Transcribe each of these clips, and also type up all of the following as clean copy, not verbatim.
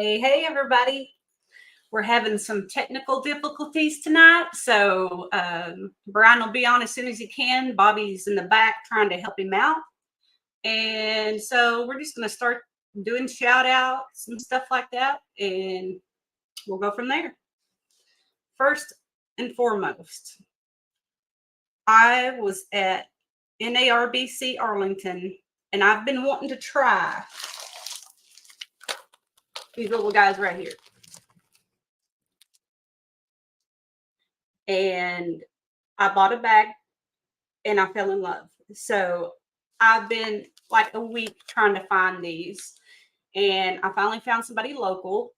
Hey, everybody. We're having some technical difficulties tonight. So Brian will be on as soon as he can. Bobby's in the back trying to help him out. And so we're just going to start doing shout outs and stuff like that. And we'll go from there. First and foremost, I was at NARBC Arlington, and I've been wanting to try these little guys right here. And I bought a bag and I fell in love. So I've been like a week trying to find these, and I finally found somebody local.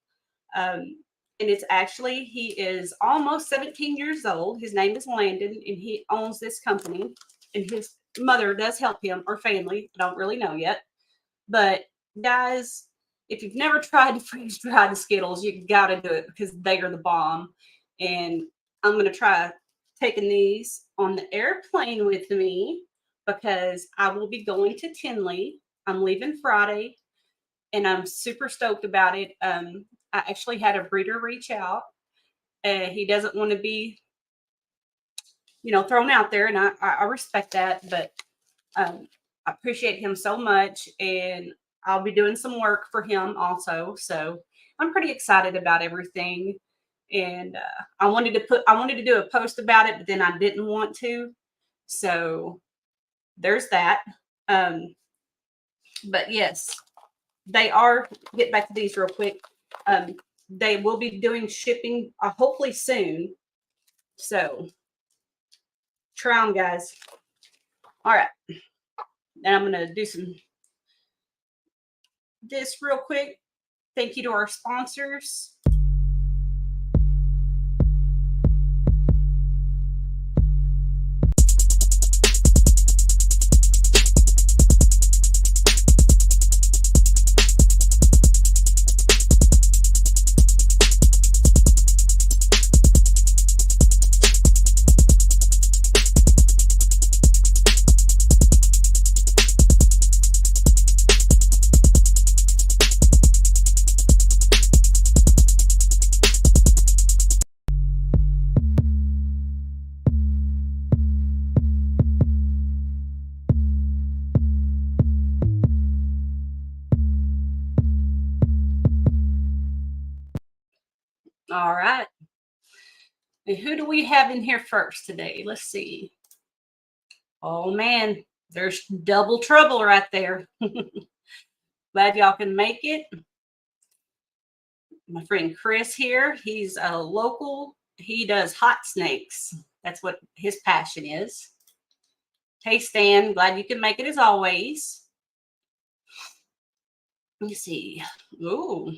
And it's actually, he is almost 17 years old. His name is Landon, and he owns this company, and his mother does help him, or family. I don't really know yet. But guys, if you've never tried to freeze dry the Skittles, you got to do it because they are the bomb. And I'm going to try taking these on the airplane with me because I will be going to Tinley. I'm leaving Friday, and I'm super stoked about it. I actually had a breeder reach out. He doesn't want to be, thrown out there, and I respect that, but I appreciate him so much, and I'll be doing some work for him also. So I'm pretty excited about everything. And I wanted to do a post about it, but then I didn't want to. So there's that. But yes, they are, get back to these real quick. They will be doing shipping hopefully soon. So try them, guys. All right. And I'm going to do this real quick. Thank you to our sponsors. All right. And who do we have in here first today? Let's see. Oh, man, there's double trouble right there. Glad y'all can make it. My friend Chris here, he's a local. He does hot snakes. That's what his passion is. Hey, Stan, glad you can make it as always. Let me see. Ooh.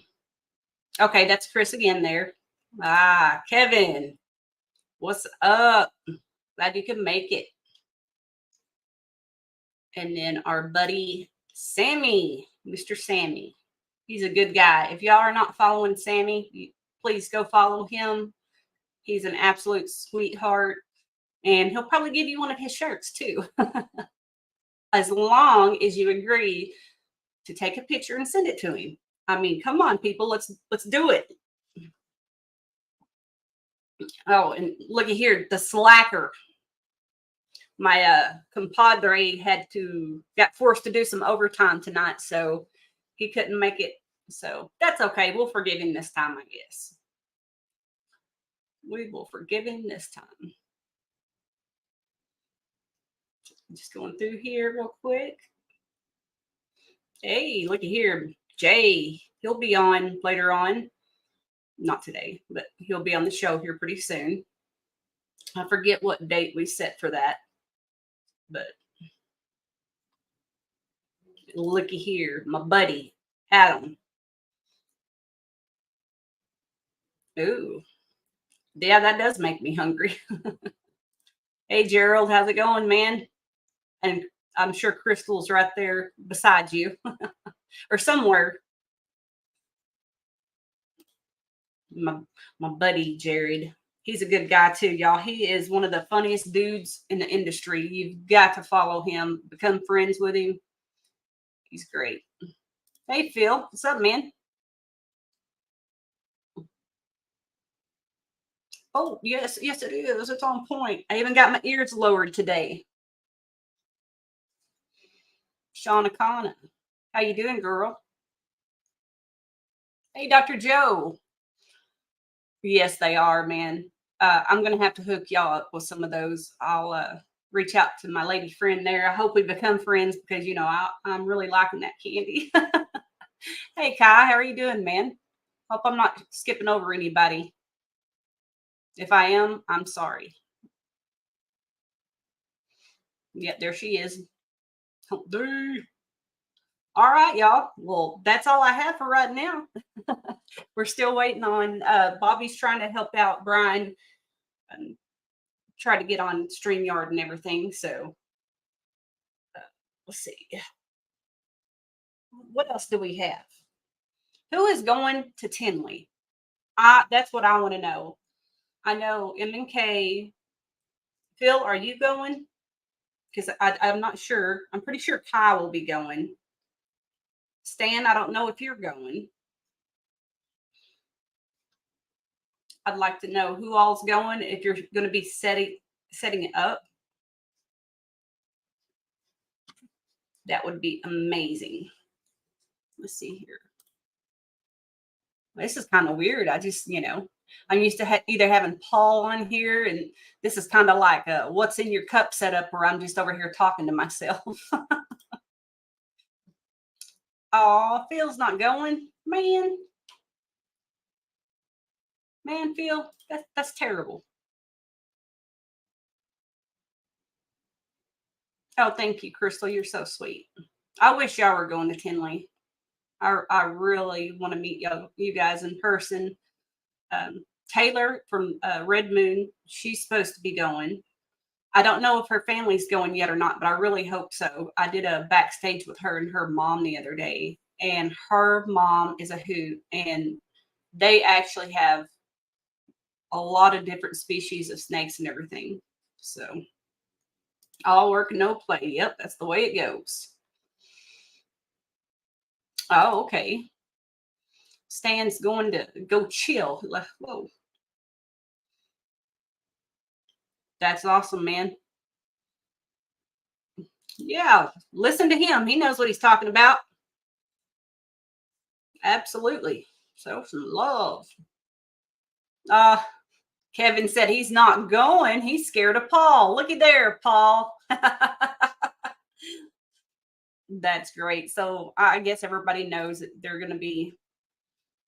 Okay, that's Chris again there. Kevin, what's up? Glad you can make it. And then our buddy Sammy, Mr. Sammy. He's a good guy. If y'all are not following Sammy, please go follow him. He's an absolute sweetheart. And he'll probably give you one of his shirts too. As long as you agree to take a picture and send it to him. I mean, come on, people, let's do it. Oh, and looky here, the slacker. My compadre got forced to do some overtime tonight, so he couldn't make it. So that's okay. We'll forgive him this time, I guess. We will forgive him this time. Just going through here real quick. Hey, looky here. Jay, he'll be on later on. Not today, but he'll be on the show here pretty soon. I forget what date we set for that. But looky here, my buddy, Adam. Ooh. Yeah, that does make me hungry. Hey, Gerald, how's it going, man? And I'm sure Crystal's right there beside you or somewhere. My buddy, Jared. He's a good guy too, y'all. He is one of the funniest dudes in the industry. You've got to follow him, become friends with him. He's great. Hey, Phil. What's up, man? Oh, yes, yes, it is. It's on point. I even got my ears lowered today. Shauna Kana. How you doing, girl? Hey, Dr. Joe. Yes, they are, man. I'm gonna have to hook y'all up with some of those. I'll reach out to my lady friend there. I hope we become friends because I'm really liking that candy. Hey, Kai, how are you doing, man? Hope I'm not skipping over anybody. If I am, I'm sorry. Yep, there she is. All right, y'all. Well, that's all I have for right now. We're still waiting on Bobby's trying to help out Brian and try to get on StreamYard and everything. So let's see. What else do we have? Who is going to Tinley? That's what I want to know. I know M&K. Phil, are you going? Because I'm not sure. I'm pretty sure Kai will be going. Stan, I don't know if you're going. I'd like to know who all's going. If you're going to be setting it up, that would be amazing. Let's see here. This is kind of weird. I just, I'm used to either having Paul on here, and this is kind of like a what's in your cup setup where I'm just over here talking to myself. Oh, Phil's not going, man. Man, Phil, that's terrible. Oh, thank you, Crystal. You're so sweet. I wish y'all were going to Tinley. I really want to meet you guys in person. Taylor from Red Moon, she's supposed to be going. I don't know if her family's going yet or not, but I really hope so. I did a backstage with her and her mom the other day, and her mom is a hoot, and they actually have a lot of different species of snakes and everything. So all work, no play. Yep, that's the way it goes. Oh, okay. Stan's going to go chill. Whoa. That's awesome, man. Yeah, listen to him. He knows what he's talking about. Absolutely. So some love. Kevin said he's not going. He's scared of Paul. Looky there, Paul. That's great. So I guess everybody knows that they're going to be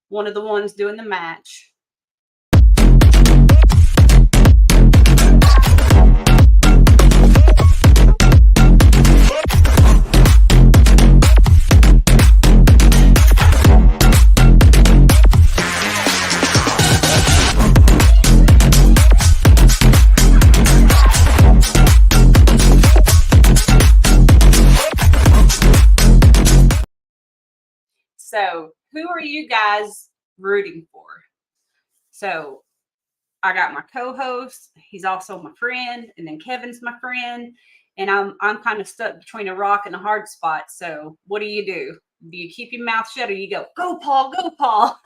one of the ones doing the match. So who are you guys rooting for? So I got my co-host. He's also my friend, and then Kevin's my friend. And I'm kind of stuck between a rock and a hard spot. So what do? Do you keep your mouth shut, or you go Paul, go Paul?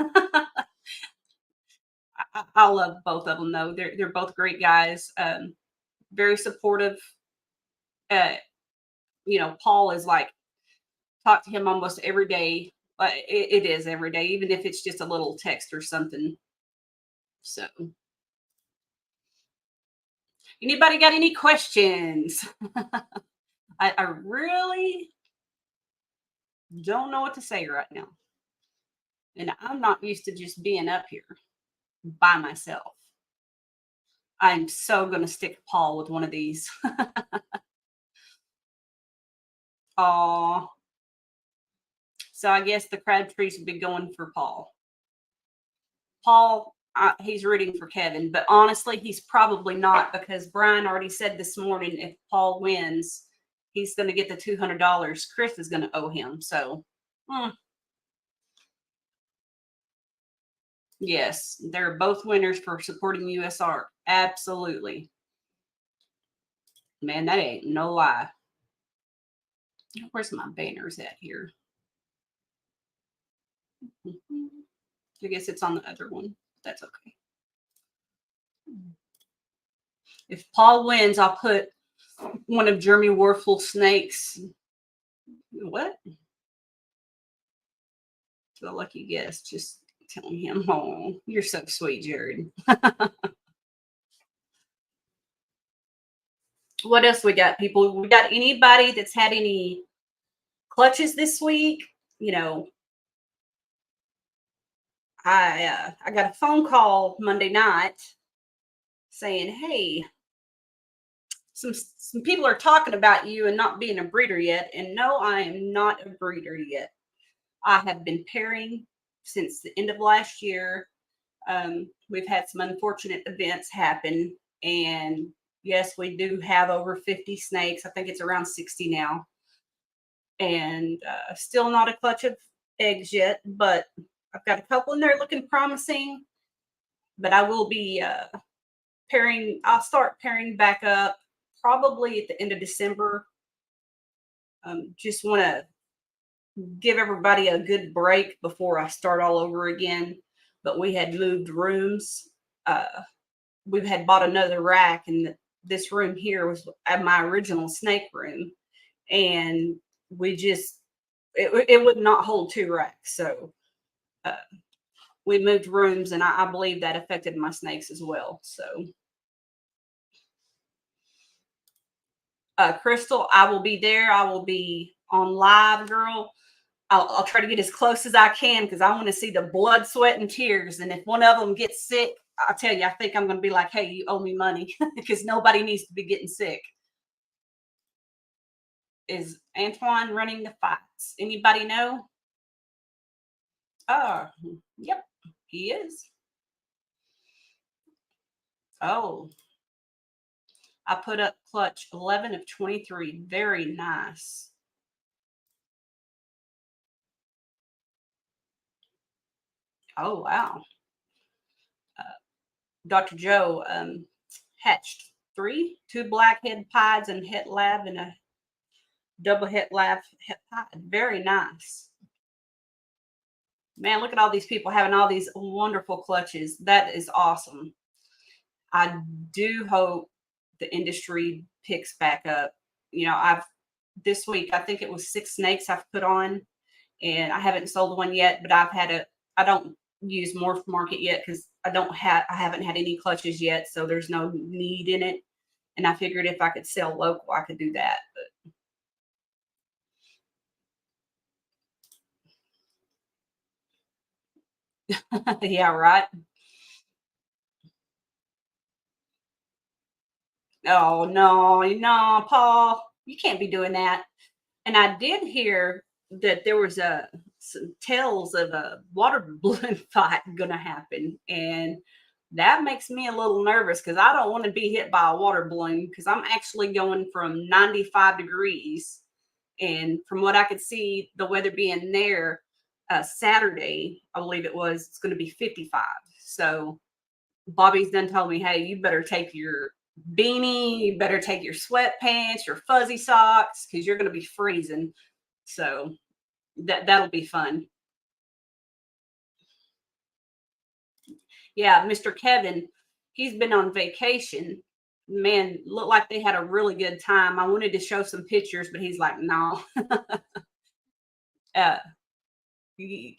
I love both of them though. They're both great guys. Very supportive. Paul is like, talk to him almost every day. It is every day, even if it's just a little text or something. So anybody got any questions? I really don't know what to say right now. And I'm not used to just being up here by myself. I'm so going to stick Paul with one of these. Oh, so I guess the Crabtrees would be going for Paul. Paul, he's rooting for Kevin, but honestly, he's probably not, because Brian already said this morning if Paul wins, he's going to get the $200 Chris is going to owe him. So, yes, they're both winners for supporting USR. Absolutely. Man, that ain't no lie. Where's my banners at here? I guess it's on the other one. That's okay. If Paul wins, I'll put one of Jeremy Warful's snakes. What? The lucky guess. Just telling him, oh, you're so sweet, Jared. What else we got, people? We got anybody that's had any clutches this week? You know, I got a phone call Monday night saying, hey, some people are talking about you and not being a breeder yet. And no, I am not a breeder yet. I have been pairing since the end of last year. We've had some unfortunate events happen, and yes, we do have over 50 snakes. I think it's around 60 now, and still not a clutch of eggs yet, but I've got a couple in there looking promising. But I will be pairing. I'll start pairing back up probably at the end of December. Just want to give everybody a good break before I start all over again. But we had moved rooms. We had bought another rack, and this room here was at my original snake room, and we just it would not hold two racks. So we moved rooms, and I believe that affected my snakes as well. So Crystal, I will be there. I will be on live, girl. I'll try to get as close as I can because I want to see the blood, sweat, and tears. And if one of them gets sick, I'll tell you, I think I'm going to be like, hey, you owe me money because nobody needs to be getting sick. Is Antoine running the fights? Anybody know? Oh, yep, he is. Oh, I put up clutch 11 of 23. Very nice. Oh, wow. Dr. Joe hatched 2 blackhead pieds and het lab and a double het lab het pied. Very nice. Man, look at all these people having all these wonderful clutches. That is awesome. I do hope the industry picks back up. You know, this week, I think it was 6 snakes I've put on, and I haven't sold one yet, but I don't use Morph Market yet because I haven't had any clutches yet, so there's no need in it. And I figured if I could sell local, I could do that. But yeah, right. Oh no, Paul, you can't be doing that. And I did hear that there was some tales of a water balloon fight going to happen, and that makes me a little nervous because I don't want to be hit by a water balloon because I'm actually going from 95 degrees, and from what I could see, the weather being there Saturday, I believe it's going to be 55. So Bobby's done told me, hey, you better take your beanie, you better take your sweatpants, your fuzzy socks, because you're going to be freezing. So that'll be fun. Yeah, Mr. Kevin, he's been on vacation. Man, looked like they had a really good time. I wanted to show some pictures, but he's like, no.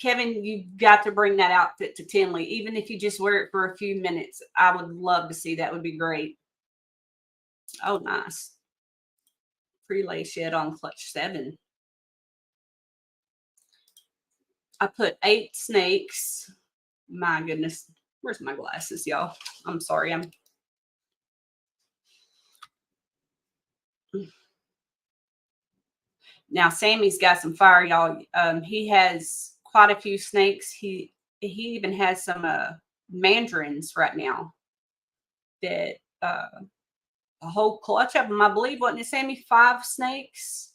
Kevin, you've got to bring that outfit to Tinley, even if you just wear it for a few minutes. I would love to see that. Would be great. Oh, nice. Prelay shed on clutch 7. I put 8 snakes. My goodness. Where's my glasses, y'all? I'm sorry. Now Sammy's got some fire, y'all. He has quite a few snakes. He even has some mandarins right now that a whole clutch of them, I believe. Wasn't it, Sammy? 5 snakes.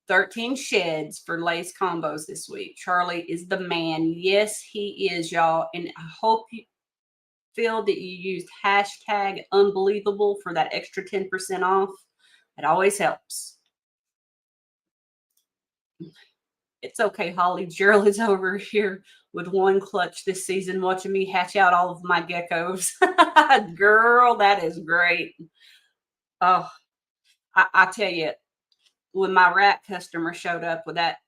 13 sheds for lace combos this week. Charlie is the man. Yes, he is, y'all. And I hope you feel that you used hashtag unbelievable for that extra 10% off. It always helps. It's okay, Holly. Gerald is over here with one clutch this season, watching me hatch out all of my geckos. Girl, that is great. Oh, I tell you, when my rat customer showed up with that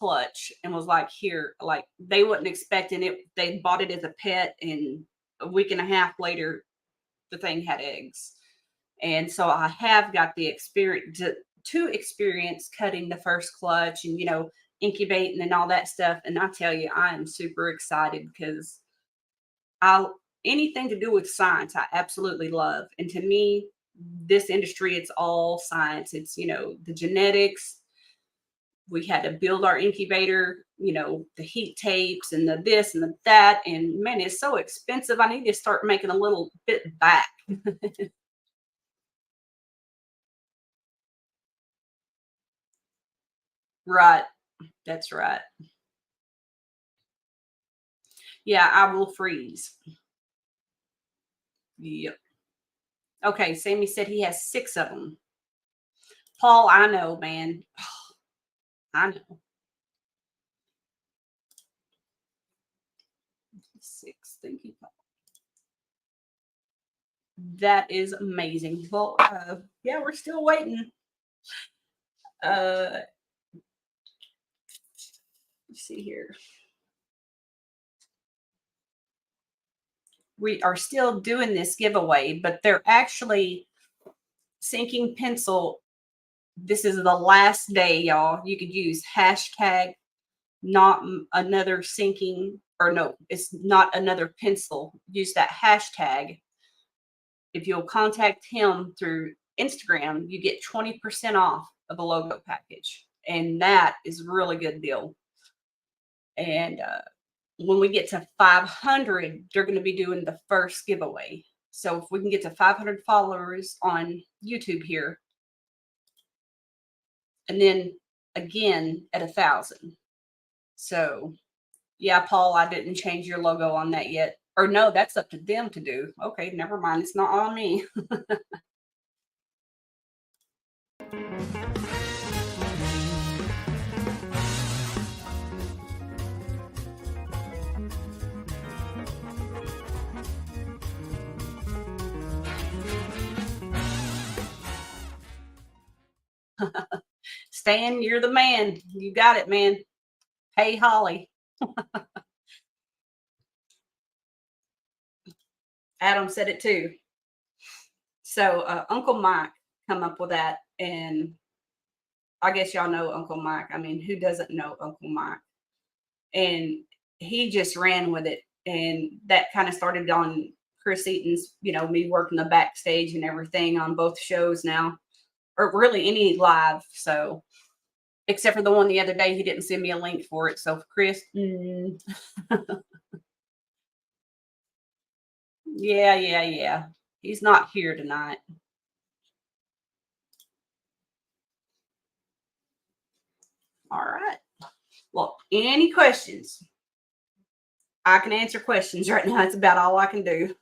clutch and was like, here, like they wasn't expecting it. They bought it as a pet, and a week and a half later, the thing had eggs. And so I have got the experience to experience cutting the first clutch and, incubating and all that stuff. And I tell you, I am super excited because I anything to do with science, I absolutely love. And to me, this industry, it's all science. It's, the genetics. We had to build our incubator, the heat tapes and the this and the that. And man, it's so expensive. I need to start making a little bit back. Right. That's right. Yeah, I will freeze. Yep. Okay, Sammy said he has 6 of them. Paul, I know, man. I know. 6. Thank you, Paul. That is amazing. Well, yeah, we're still waiting. Let's see here. We are still doing this giveaway, but they're actually sinking pencil. This is the last day, y'all. You could use hashtag not another sinking, or no, it's not another pencil. Use that hashtag. If you'll contact him through Instagram, you get 20% off of a logo package. And that is a really good deal. And when we get to 500, they're going to be doing the first giveaway. So if we can get to 500 followers on YouTube here, and then again at 1,000. So yeah, Paul, I didn't change your logo on that yet. Or no, that's up to them to do. Okay, never mind. It's not on me. Stan, you're the man. You got it, man. Hey, Holly. Adam said it too. So Uncle Mike come up with that, and I guess y'all know Uncle Mike. I mean, who doesn't know Uncle Mike? And he just ran with it, and that kind of started on Chris Eaton's, me working the backstage and everything on both shows now, or really any live. So except for the one the other day, he didn't send me a link for it. So Chris, yeah. He's not here tonight. All right. Well, any questions? I can answer questions right now. It's about all I can do.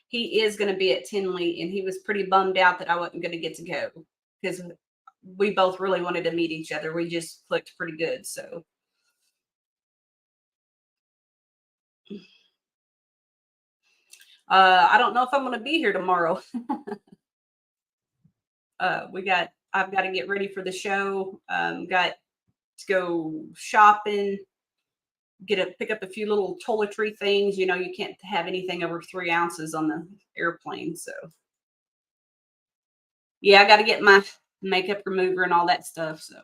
He is going to be at Tinley, and he was pretty bummed out that I wasn't going to get to go because we both really wanted to meet each other. We just clicked pretty good. So I don't know if I'm going to be here tomorrow. I've got to get ready for the show. Got to go shopping, pick up a few little toiletry things. You can't have anything over 3 ounces on the airplane. So yeah, I got to get my makeup remover and all that stuff. So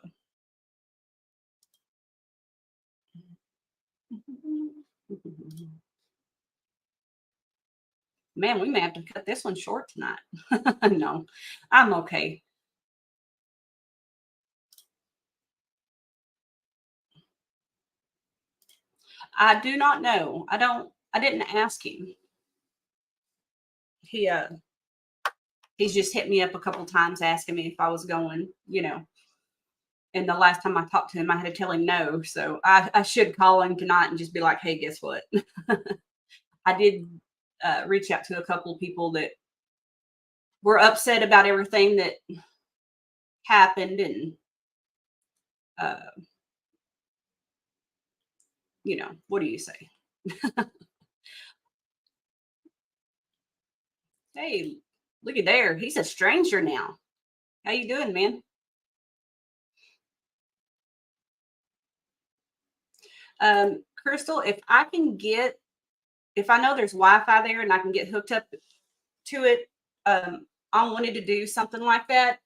man, we may have to cut this one short tonight. No, I'm okay. I do not know. I didn't ask him. He's just hit me up a couple times asking me if I was going. And the last time I talked to him, I had to tell him no. So I should call him tonight and just be like, hey, guess what? I did reach out to a couple of people that were upset about everything that happened. And what do you say? Hey, look at there. He's a stranger now. How you doing, man? Crystal, if I know there's Wi-Fi there and I can get hooked up to it, I wanted to do something like that.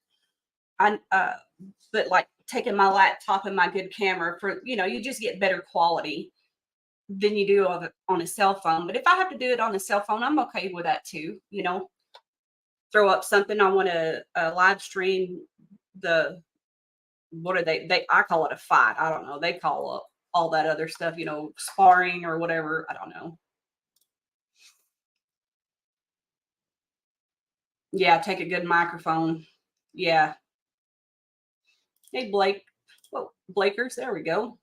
But like taking my laptop and my good camera for, you just get better quality than you do on a cell phone. But if I have to do it on a cell phone, I'm okay with that too. Throw up something. I want to live stream the what are they? I call it a fight. I don't know. They call up all that other stuff, sparring or whatever. I don't know. Yeah, take a good microphone. Yeah. Hey, Blake. Oh, Blakers. There we go.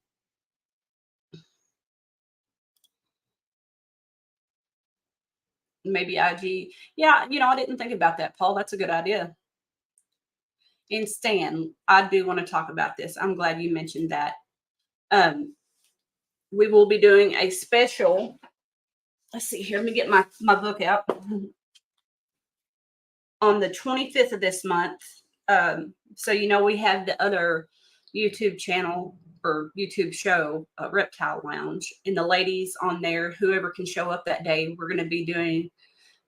Maybe IG. Yeah, I didn't think about that, Paul. That's a good idea. And Stan, I do want to talk about this. I'm glad you mentioned that. We will be doing a special. Let's see here. Let me get my book out. On the 25th of this month. So we have the other YouTube channel or YouTube show, Reptile Lounge, and the ladies on there, whoever can show up that day, we're going to be doing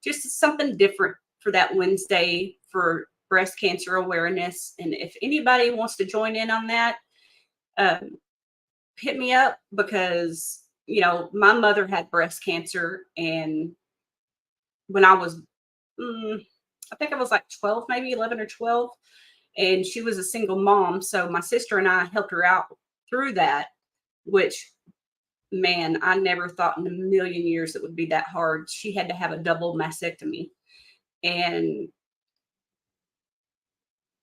just something different for that Wednesday for breast cancer awareness. And if anybody wants to join in on that, hit me up because, my mother had breast cancer. And when I was, I think I was like 12, maybe 11 or 12. And she was a single mom. So my sister and I helped her out through that, which, man, I never thought in a million years it would be that hard. She had to have a double mastectomy. And,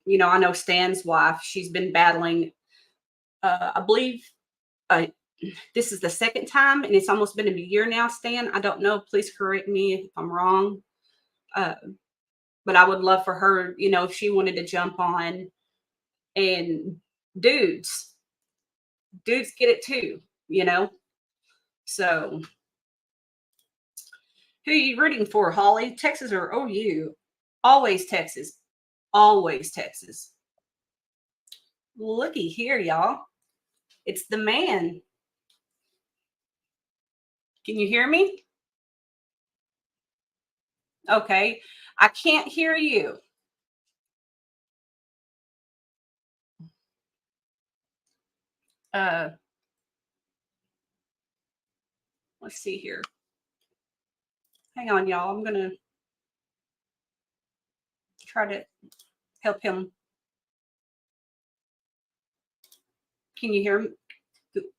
I know Stan's wife, she's been battling, I believe this is the second time, and it's almost been a year now, Stan. I don't know. Please correct me if I'm wrong. Uh, but I would love for her, if she wanted to jump on. And dudes, dudes get it too, So who are you rooting for, Holly? Texas or OU? Always Texas. Always Texas. Looky here, y'all. It's the man. Can you hear me? Okay. I can't hear you. Let's see here. Hang on, y'all. I'm going to try to help him. Can you hear me?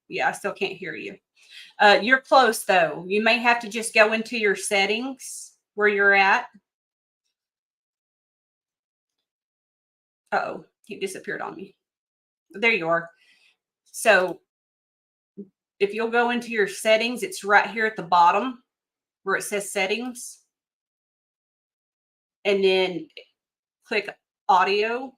Yeah, I still can't hear you. You're close, though. You may have to just go into your settings where you're at. Uh-oh, he disappeared on me. There you are. So if you'll go into your settings, it's right here at the bottom where it says settings. And then click audio.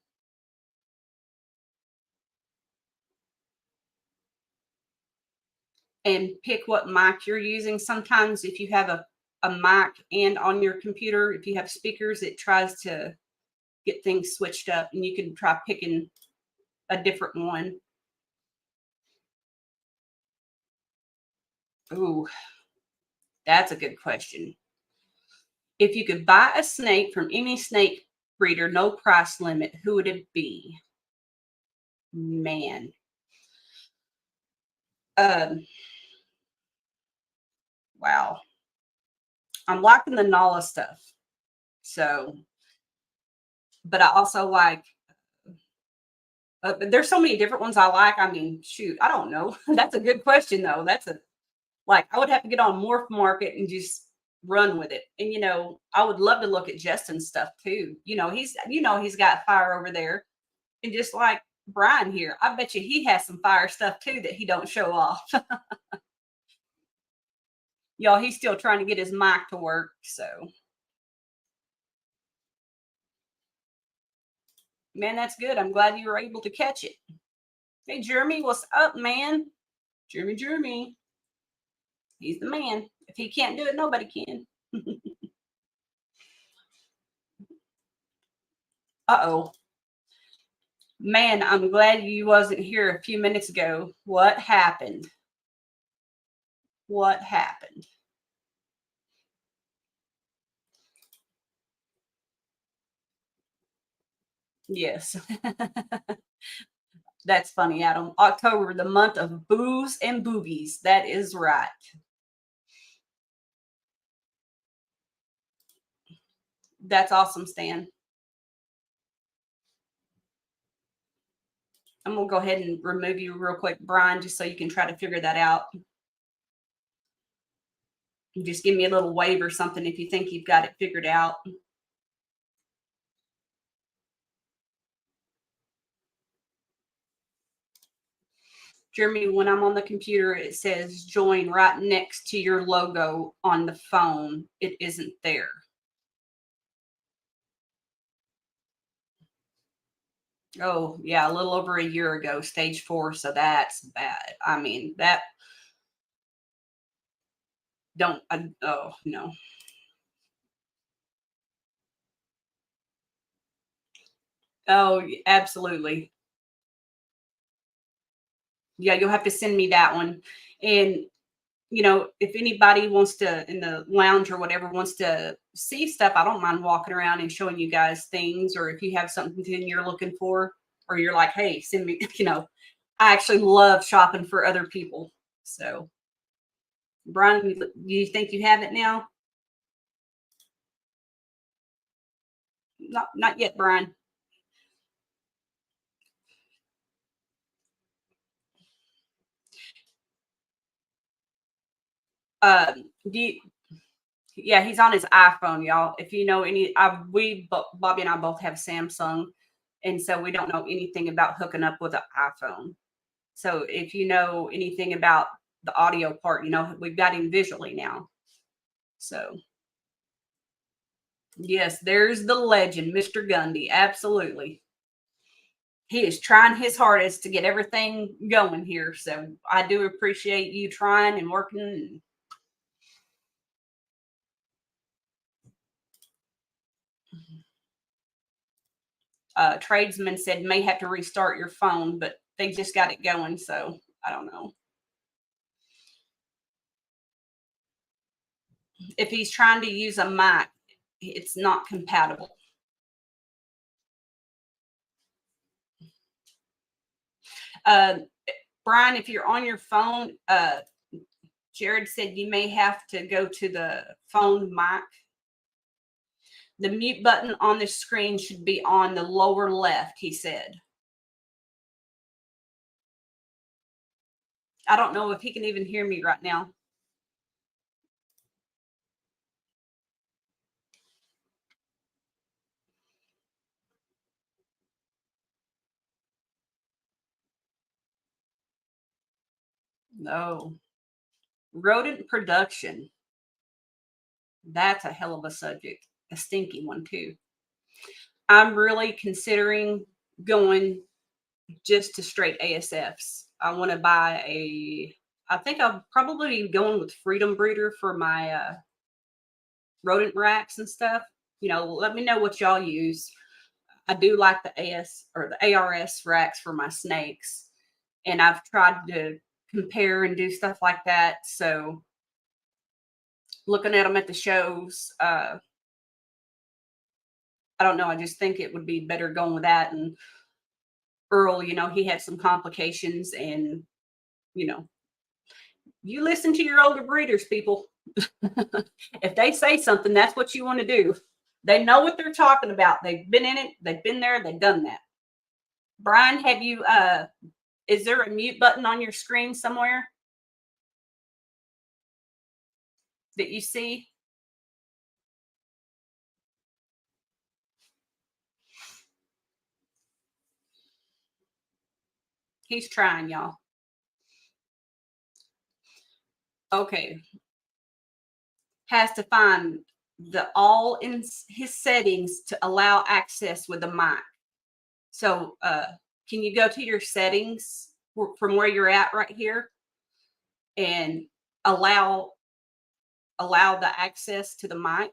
And pick what mic you're using. Sometimes if you have a mic and on your computer, if you have speakers, it tries to get things switched up, and you can try picking a different one. Ooh, that's a good question. If you could buy a snake from any snake breeder, no price limit, who would it be? Man. Wow. I'm liking the Nala stuff. So, but I also like, but there's so many different ones I like. I mean, shoot, I don't know. That's a good question, though. I would have to get on Morph Market and just run with it. And, I would love to look at Justin's stuff too. He's got fire over there. And just like Brian here, I bet you he has some fire stuff too that he don't show off. Y'all, he's still trying to get his mic to work. So, man, that's good. I'm glad you were able to catch it. Hey, Jeremy, what's up, man? Jeremy. He's the man. If he can't do it, nobody can. Uh-oh. Man, I'm glad you wasn't here a few minutes ago. What happened? What happened? Yes. That's funny, Adam. October, the month of booze and boobies. That is right. That's awesome, Stan. I'm going to go ahead and remove you real quick, Brian, just so you can try to figure that out. Just give me a little wave or something if you think you've got it figured out. Jeremy, when I'm on the computer, it says join right next to your logo on the phone. It isn't there. Oh, yeah, a little over a year ago, stage 4. So that's bad. I mean, that oh, no. Oh, absolutely. Yeah, you'll have to send me that one. And if anybody wants to in the lounge or whatever wants to see stuff, I don't mind walking around and showing you guys things. Or if you have something you're looking for, or you're like, hey, send me, I actually love shopping for other people. So, Brian, do you think you have it now? Not yet, Brian. Do you, yeah, he's on his iPhone, y'all. If you know Bobby and I both have Samsung, and so we don't know anything about hooking up with an iPhone. So if you know anything about the audio part, we've got him visually now. So yes, there's the legend, Mr. Gundy. Absolutely. He is trying his hardest to get everything going here. So I do appreciate you trying and working. Tradesman said may have to restart your phone, but they just got it going. So I don't know. If he's trying to use a mic, it's not compatible. Brian, if you're on your phone, Jared said you may have to go to the phone mic. The mute button on the screen should be on the lower left, he said. I don't know if he can even hear me right now. No. Rodent production. That's a hell of a subject. A stinky one, too. I'm really considering going just to straight ASFs. I want to buy I think I'll probably be going with Freedom Breeder for my rodent racks and stuff. Let me know what y'all use. I do like the ARS racks for my snakes, and I've tried to compare and do stuff like that. So looking at them at the shows, I don't know. I just think it would be better going with that. And Earl, he had some complications, and you listen to your older breeders, people. If they say something, that's what you want to do. They know what they're talking about. They've been in it. They've been there. They've done that. Brian, have you? Is there a mute button on your screen somewhere that you see? He's trying, y'all. Okay. Has to find the all in his settings to allow access with the mic. So can you go to your settings from where you're at right here? And allow the access to the mic.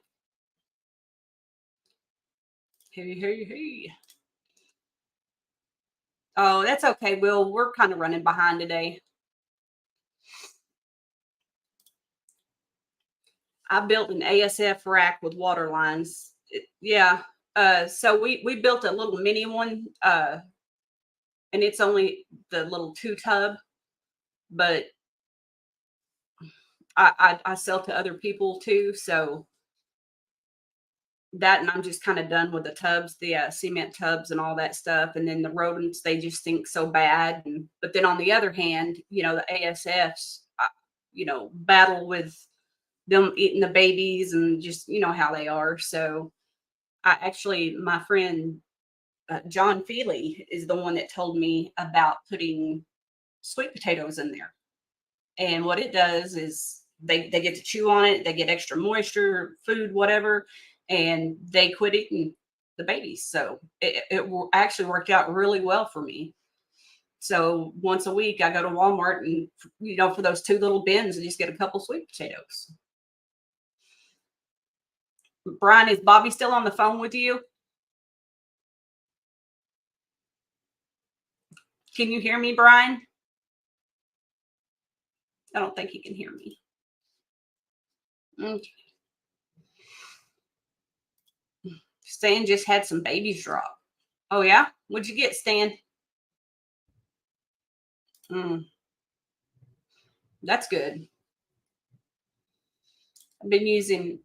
Hey. Oh, that's okay, Will. We're kind of running behind today. I built an ASF rack with water lines. Yeah. So we built a little mini one, and it's only the little 2 tub, but I sell to other people too. So that, and I'm just kind of done with the tubs, the cement tubs and all that stuff. And then the rodents, they just stink so bad. But then on the other hand, the ASFs, battle with them eating the babies and just, how they are. So my friend, John Feely is the one that told me about putting sweet potatoes in there. And what it does is they get to chew on it, they get extra moisture, food, whatever, and they quit eating the babies. So it actually worked out really well for me. So once a week, I go to Walmart and, for those 2 little bins, and just get a couple sweet potatoes. Brian, is Bobby still on the phone with you? Can you hear me, Brian? I don't think he can hear me. Okay. Stan just had some babies drop. Oh, yeah? What'd you get, Stan? That's good. I've been using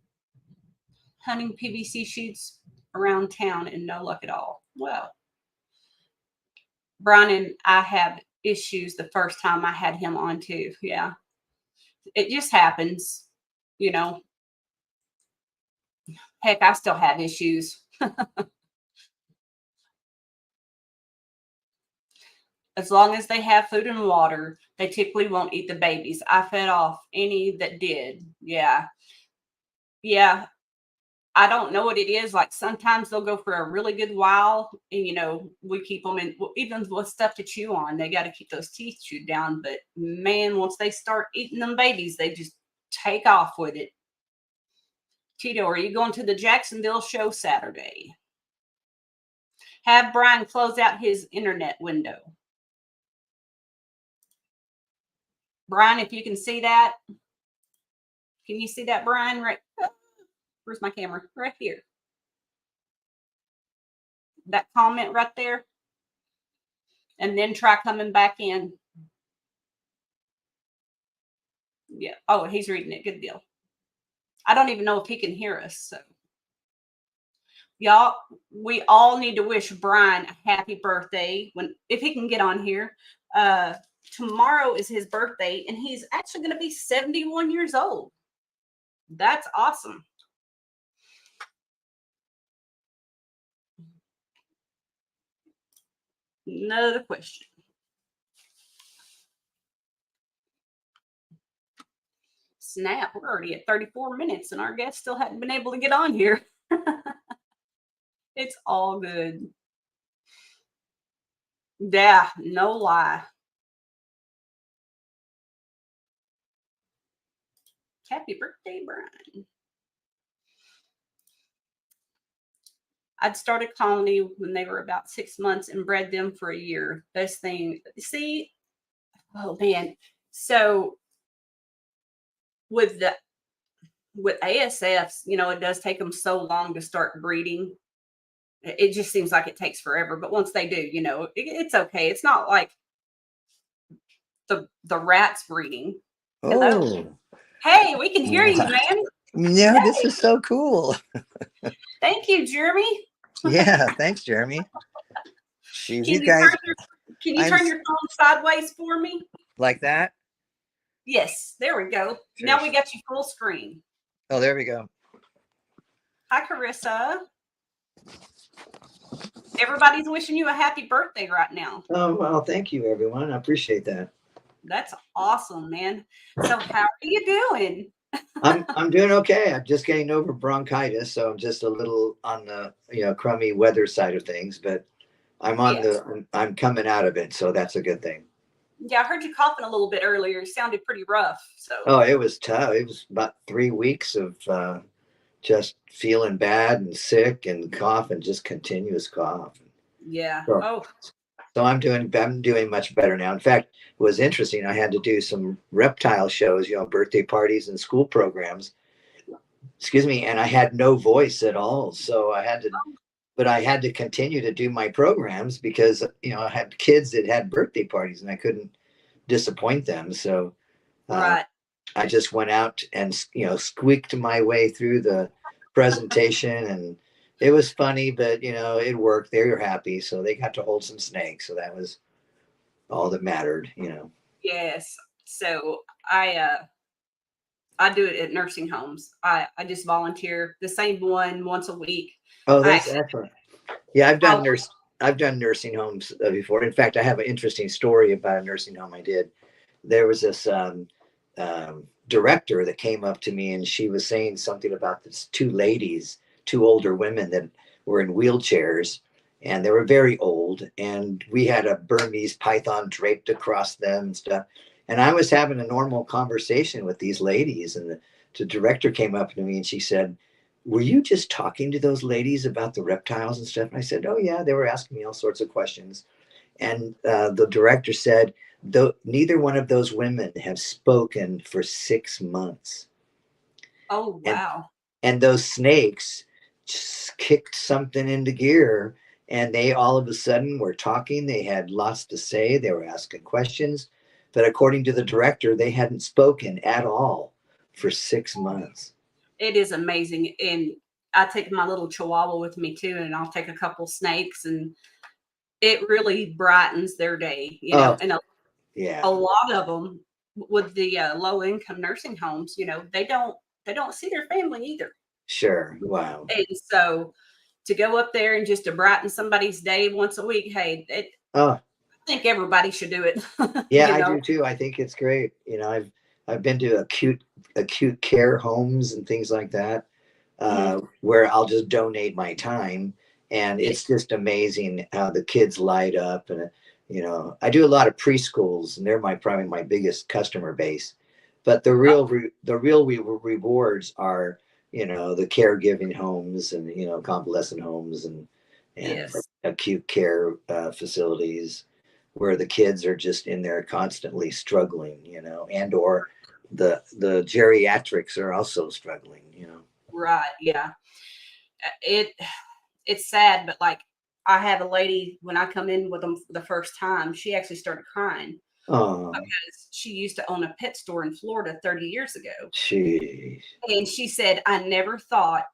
hunting PVC sheets around town and no luck at all. Well, Brian and I have issues the first time I had him on too. Yeah. It just happens, Heck, I still have issues. As long as they have food and water, they typically won't eat the babies. I fed off any that did. Yeah. Yeah. I don't know what it is. Like sometimes they'll go for a really good while, and we keep them in, even with stuff to chew on. They got to keep those teeth chewed down. But man, once they start eating them babies, they just take off with it. Tito, are you going to the Jacksonville show Saturday? Have Brian close out his internet window. Brian, if you can see that, can you see that, Brian? Right. Where's my camera? Right here. That comment right there. And then try coming back in. Yeah. Oh, he's reading it. Good deal. I don't even know if he can hear us. So, y'all, we all need to wish Brian a happy birthday if he can get on here. Tomorrow is his birthday, and he's actually going to be 71 years old. That's awesome. Another question. Snap, we're already at 34 minutes, and our guest still hadn't been able to get on here. It's all good. Yeah, no lie. Happy birthday, Brian. I'd started Colony when they were about 6 months and bred them for a year. Best thing. See, oh man. So with ASFs, it does take them so long to start breeding. It just seems like it takes forever. But once they do, it's okay. It's not like the rats breeding. Hello. Oh. Hey, we can hear you, man. Yeah, hey. This is so cool. Thank you, Jeremy. Yeah, thanks, Jeremy. Jeez, can you turn your phone sideways for me? Like that? Yes, there we go. Sure. Now we got you full screen. Oh, there we go. Hi, Carissa. Everybody's wishing you a happy birthday right now. Oh, well, thank you, everyone. I appreciate that. That's awesome, man. So how are you doing? I'm doing okay. I'm just getting over bronchitis, so I'm just a little on the crummy weather side of things, but I'm on I'm coming out of it, so that's a good thing. Yeah, I heard you coughing a little bit earlier. It sounded pretty rough. So Oh, it was tough. It was about 3 weeks of just feeling bad and sick and cough and just continuous cough. yeah. So, Oh, so I'm doing much better now. In fact, it was interesting. I had to do some reptile shows, birthday parties and school programs. Excuse me, and I had no voice at all. So I had to continue to do my programs because I had kids that had birthday parties and I couldn't disappoint them. So uh, right. I just went out and squeaked my way through the presentation, and it was funny, but it worked. They were happy, so they got to hold some snakes. So that was all that mattered. Yes. So I do it at nursing homes. I just volunteer the same one once a week. Oh, I that's actually excellent. Yeah, I I've done nursing homes before. In fact, I have an interesting story about a nursing home I did. There was this director that came up to me, and she was saying something about this two ladies, two older women that were in wheelchairs, and they were very old, and we had a Burmese python draped across them and stuff. And I was having a normal conversation with these ladies, and the director came up to me and she said, "Were you just talking to those ladies about the reptiles and stuff?" And I said, "Oh yeah, they were asking me all sorts of questions." And the director said, though neither one of those women have spoken for 6 months. oh And wow. and those snakes just kicked something into gear, and they all of a sudden were talking. They had lots to say. They were asking questions. But according to the director, they hadn't spoken at all for 6 months. It is amazing. And I take my little chihuahua with me too, and I'll take a couple snakes, and it really brightens their day, Oh, and a yeah, lot of them with the low income nursing homes, they don't see their family either. sure. Wow. And so to go up there and just to brighten somebody's day once a week, hey, Oh, I think everybody should do it. yeah, you I know, do too. I think it's great. I've been to acute care homes and things like that, Mhm. where I'll just donate my time, and Yeah. it's just amazing how the kids light up. And I do a lot of preschools, and they're probably my biggest customer base. But the real rewards are the caregiving homes and convalescent homes and Yes. acute care facilities where the kids are just in there constantly struggling, and or the geriatrics are also struggling. Right. Yeah. It it's sad, but like I have a lady when I come in with them for the first time, she actually started crying Oh, because she used to own a pet store in Florida 30 years ago. jeez. And she said, I never thought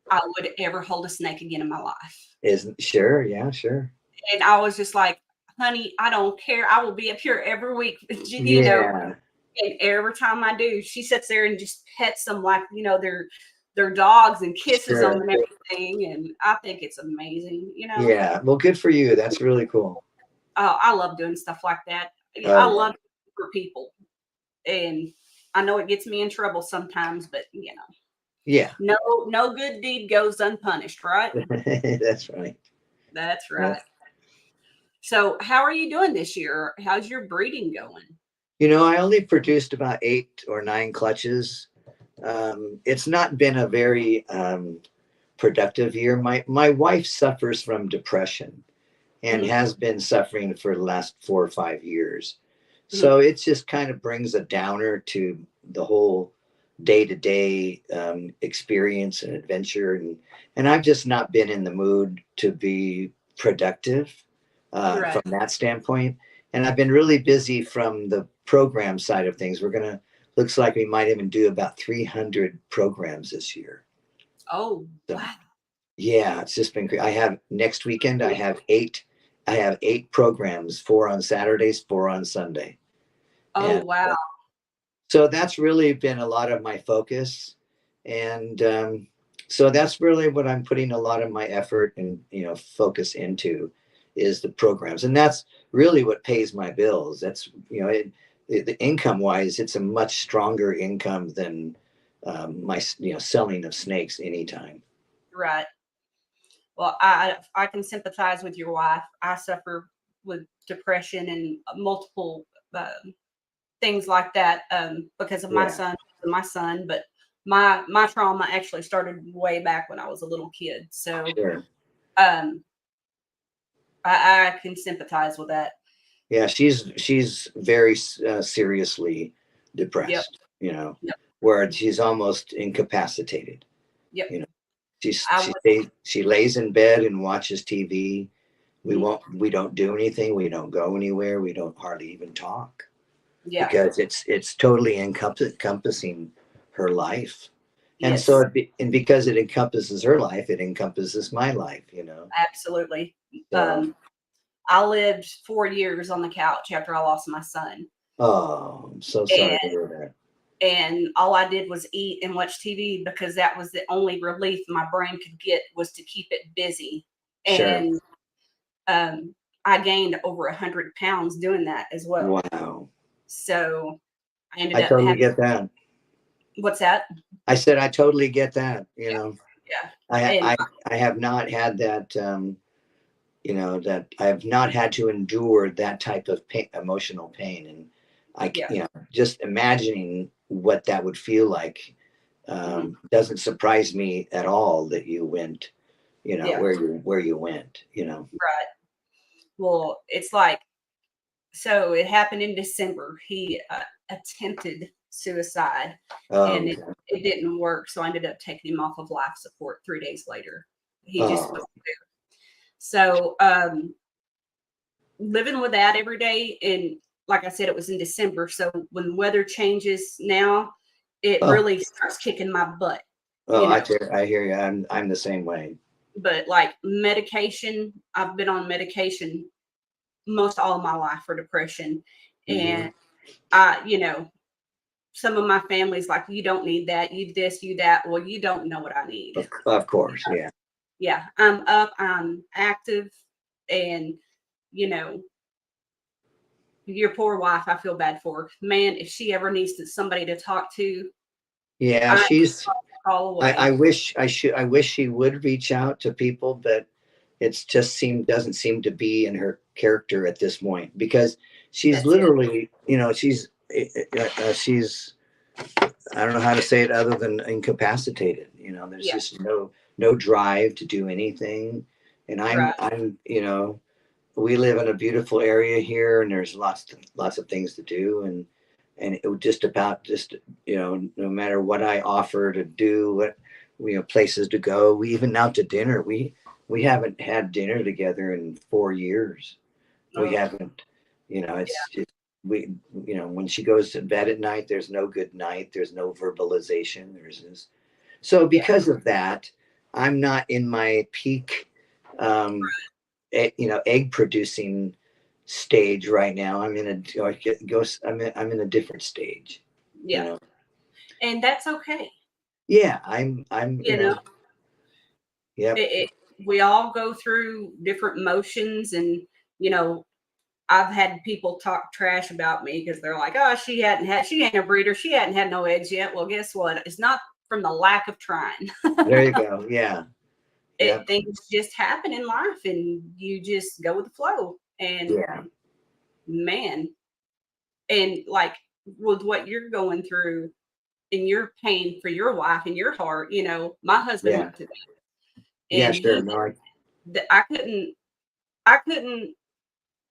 I would ever hold a snake again in my life. Isn't sure? Yeah, sure. And I was just like, honey, I don't care. I will be up here every week, Yeah, and every time I do, she sits there and just pets them like, their dogs and kisses them sure. and everything. And I think it's amazing. Yeah. Well, good for you. That's really cool. Oh, I love doing stuff like that. Yeah, Oh I yeah. love for people. And I know it gets me in trouble sometimes, but Yeah. no good deed goes unpunished, right? That's right. That's Yeah. right. So, how are you doing this year? How's your breeding going? I only produced about 8 or 9 clutches. It's not been a very productive year. My wife suffers from depression and Mhm, has been suffering for the last 4 or 5 years. mhm. So it just kind of brings a downer to the whole day-to-day experience and adventure, and I've just not been in the mood to be productive Right. from that standpoint. And I've been really busy from the program side of things. Looks like we might even do about 300 programs this year. Oh, So wow. yeah, it's just been great. I have next weekend. I have eight programs, 4 on Saturdays, 4 on Sunday, Oh, and wow. so that's really been a lot of my focus, and so that's really what I'm putting a lot of my effort and focus into is the programs, and that's really what pays my bills. That's the income wise, it's a much stronger income than my selling of snakes anytime. Right. Well, I can sympathize with your wife. I suffer with depression and multiple. things like that, because of Yeah. my son. But my trauma actually started way back when I was a little kid. So Sure. um, I can sympathize with that. Yeah, she's very seriously Yep. depressed, Yep. where she's almost incapacitated. Yep. You know, I was. she lays in bed and watches TV. Mhm. We don't do anything. We don't go anywhere. We don't hardly even talk Yeah. because it's totally encompassing her life. And Yes. and because it encompasses her life, it encompasses my life, Absolutely. So, I lived 4 years on the couch after I lost my son, oh, I'm so sorry to and hear that. all I did was eat and watch TV because that was the only relief my brain could get, was to keep it busy. Sure. And I gained over 100 pounds doing that as well. Wow. So I ended I up totally having, get that. what's that? I said I totally get that. Yeah. I And I I have not had that. That I have not had to endure that type of emotional pain, and yeah. just imagining what that would feel like Mhm. doesn't surprise me at all that you went, Yeah. where you went. Right. Well, it's like, so it happened in December. He attempted suicide, Oh, and okay. it didn't work. So I ended up taking him off of life support 3 days later. He just Oh, was there. So living with that every day, and like I said, it was in December. So when the weather changes now, it oh, really starts kicking my butt, oh! you know. I hear you. I'm the same way. But like medication, I've been on medication most all of my life for depression. Hmm. And some of my family's like, you don't need that, you this, you that. Well, you don't know what I need. Of course, yeah. Yeah, I'm up, I'm active, and you know, your poor wife, I feel bad for her. Man, if she ever needs somebody to talk to, Yeah, I she's. call I away. wish I wish she would reach out to people, but it's just doesn't seem to be in her character at this point because she's That's it. literally, she's I don't know how to say it other than incapacitated. There's Yeah, just no drive to do anything. And right. we live in a beautiful area here, and there's lots of things to do, and it would just no matter what I offer to do, what places to go, we even out to dinner. We haven't had dinner together in 4 years. We Oh, haven't. yeah, It's just we. When she goes to bed at night, there's no good night. There's no verbalization. There's this. So yeah, because of that, I'm not in my peak, egg producing stage right now. I'm in I'm in a different stage. You yeah. know. And that's okay. Yeah, I'm. You know, Yep. it, we all go through different motions, and you know, I've had people talk trash about me because they're like, "Oh, she ain't a breeder. She hadn't had no eggs yet." Well, guess what? It's not from the lack of trying. There you go. Yeah. Yep. Things just happen in life, and you just go with the flow. And Yeah. man, and like with what you're going through and your pain for your wife and your heart, my husband Yeah. went through that, Yeah. and Sure. No. I couldn't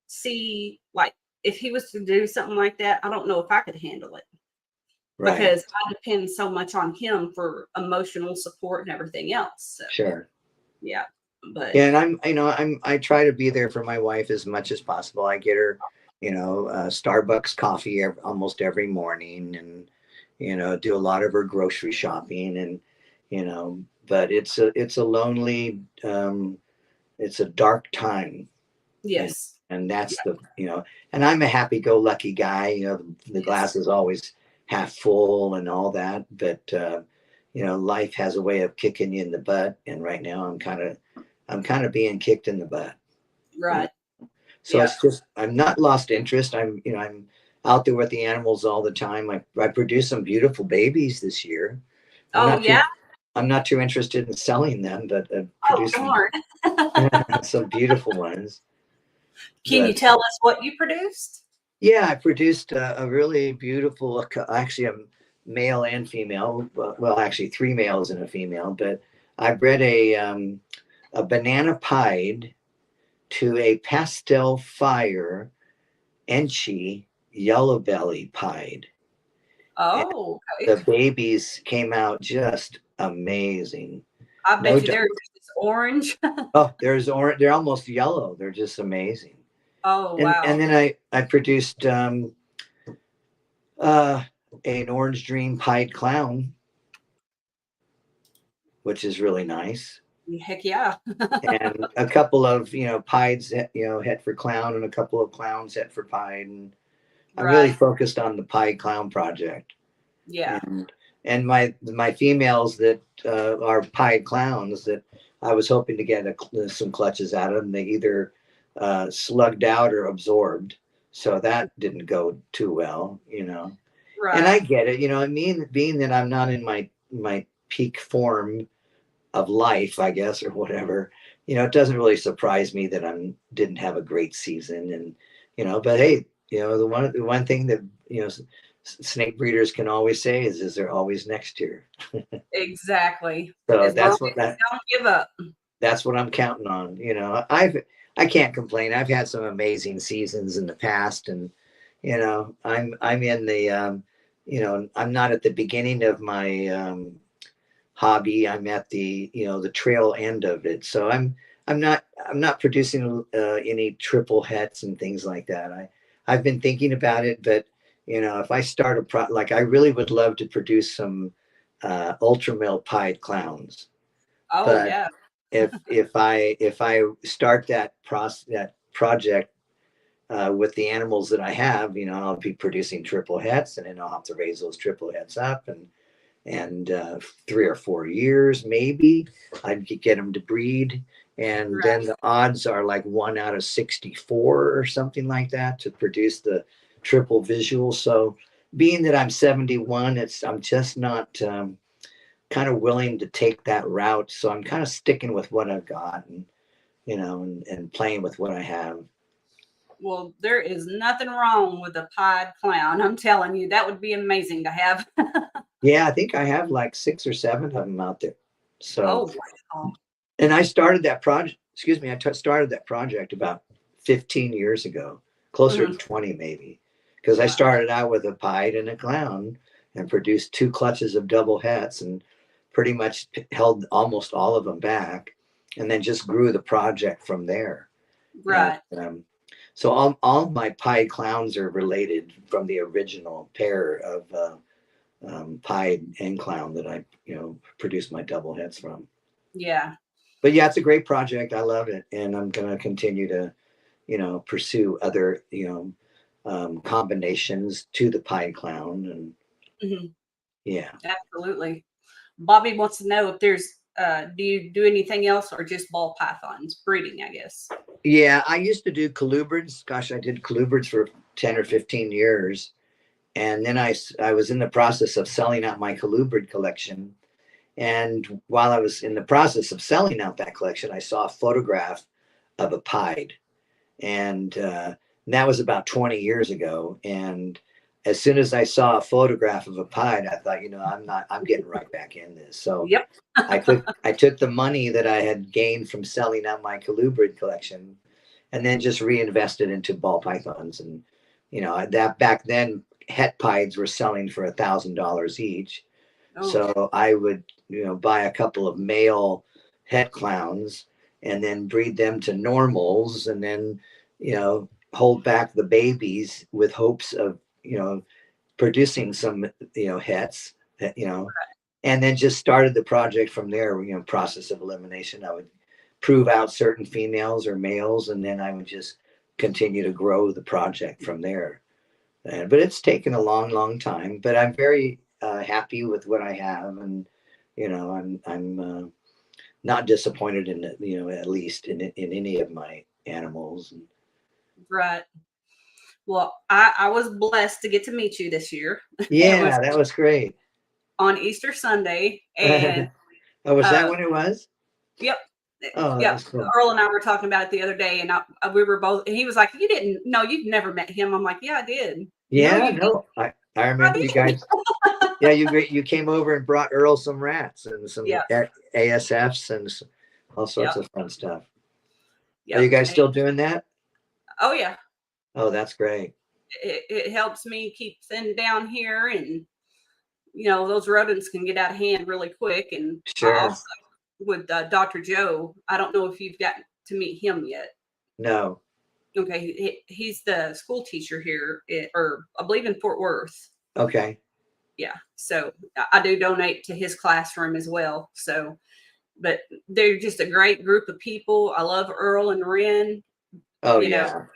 see, like, if he was to do something like that, I don't know if I could handle it Right. because I depend so much on him for emotional support and everything else. So Sure. yeah, but Yeah, and I try to be there for my wife as much as possible. I get her, Starbucks coffee almost every morning, and do a lot of her grocery shopping, and but it's a lonely, it's a dark time, yes, and that's and I'm a happy-go-lucky guy. The yes, glass is always half full and all that, but life has a way of kicking you in the butt, and right now I'm kind of being kicked in the butt. you know right, so yeah. it's just I'm not lost interest. I'm out there with the animals all the time. I produced some beautiful babies this year. i'm Oh not too yeah. I'm not too interested in selling them, but Oh produced darn. some beautiful ones. Can you But tell us what you produced? Yeah, I produced a really beautiful, actually a male and female. Well, actually three males and a female. But I bred a banana pied to a pastel fire Enchi yellow belly pied. And Oh, okay. the babies came out just amazing. I No, bet you they're just orange. oh, there's orange. They're almost yellow. They're just amazing. Oh, And wow. then I produced uh, an orange dream pied clown, which is really nice, Heck yeah. and a couple of pieds, het for clown, and a couple of clowns het for pied. And I'm really Right. focused on the pied clown project. Yeah. And my females that are pied clowns that I was hoping to get some clutches out of them. They either slugged out or absorbed, so that didn't go too well. And I Right. get it, I mean, being that I'm not in my peak form of life, I guess, or whatever. It doesn't really surprise me that I didn't have a great season, and but hey, the one thing that snake breeders can always say is there always next year. Exactly. So As long that's as what you don't give up. I'm counting on. I can't complain. I've had some amazing seasons in the past, and I'm in the I'm not at the beginning of my hobby. I'm at the trail end of it. So I'm not producing any triple hets and things like that. I've been thinking about it, but if I start like I really would love to produce some ultra male pied clowns. Oh, But yeah. if I start that project with the animals that I have, I'll be producing triple hets, and then I'll have to raise those triple hets up, and 3 or 4 years maybe I could get them to breed, and then Right. the odds are like 1 out of 64 or something like that to produce the triple visual. So being that I'm 71, I'm just not kind of willing to take that route. So I'm kind of sticking with what I've got, and playing with what I have. Well, there is nothing wrong with a pied clown. I'm telling you, that would be amazing to have. Yeah, I think I have like 6 or 7 of them out there. So, Oh, wow. and I started that project, excuse me, started that project about 15 years ago, closer to Mhm. 20 maybe, because I Wow. started out with a pied and a clown and produced 2 clutches of double hets and pretty much held almost all of them back, and then just grew the project from there. And Right. so all my pied clowns are related from the original pair of pied and clown that I produced my double hets from. Yeah. But yeah, it's a great project. I love it, and I'm going to continue to pursue other combinations to the pied clown. And Mhm. yeah. Absolutely. Bobby wants to know if do you do anything else or just ball pythons? Breeding, I guess. Yeah, I used to do colubrids. Gosh, I did colubrids for 10 or 15 years. And then I was in the process of selling out my colubrid collection. And while I was in the process of selling out that collection, I saw a photograph of a pied. And that was about 20 years ago. And as soon as I saw a photograph of a pied, I thought, I'm getting right back in this. So Yep. I took the money that I had gained from selling out my colubrid collection and then just reinvested into ball pythons. And that back then het pieds were selling for $1,000 each. Oh, So I would buy a couple of male het clowns and then breed them to normals, and then hold back the babies with hopes of producing some hets, and then just started the project from there. Process of elimination. I would prove out certain females or males, and then I would just continue to grow the project from there. But it's taken a long, long time. But I'm very happy with what I have, and I'm not disappointed in it. At least in any of my animals. right. Well, I was blessed to get to meet you this year. It was Yeah, that was great. on Easter Sunday, and Oh, was that uh, when it was? yep, Oh, Yeah, that's cool. Earl and I were talking about it the other day, and we were both. And he was like, "You didn't? No, you've never met him." I'm like, "Yeah, I did." No, Yeah, you didn't. no, I I remember you did. guys. Yeah, you came over and brought Earl some rats and some Yeah, ASFs and all yeah, sorts of fun stuff. Are yeah. you guys still doing that? Oh yeah, Oh, that's great. it helps me keep thin down here, and those rodents can get out of hand really quick. And I Sure. also with Dr. Joe. I don't know if you've gotten to meet him yet. No. Okay, he's the school teacher here, or I believe in Fort Worth. Okay. Yeah, so I do donate to his classroom as well. So, but they're just a great group of people. I love Earl and Ren. Oh You know,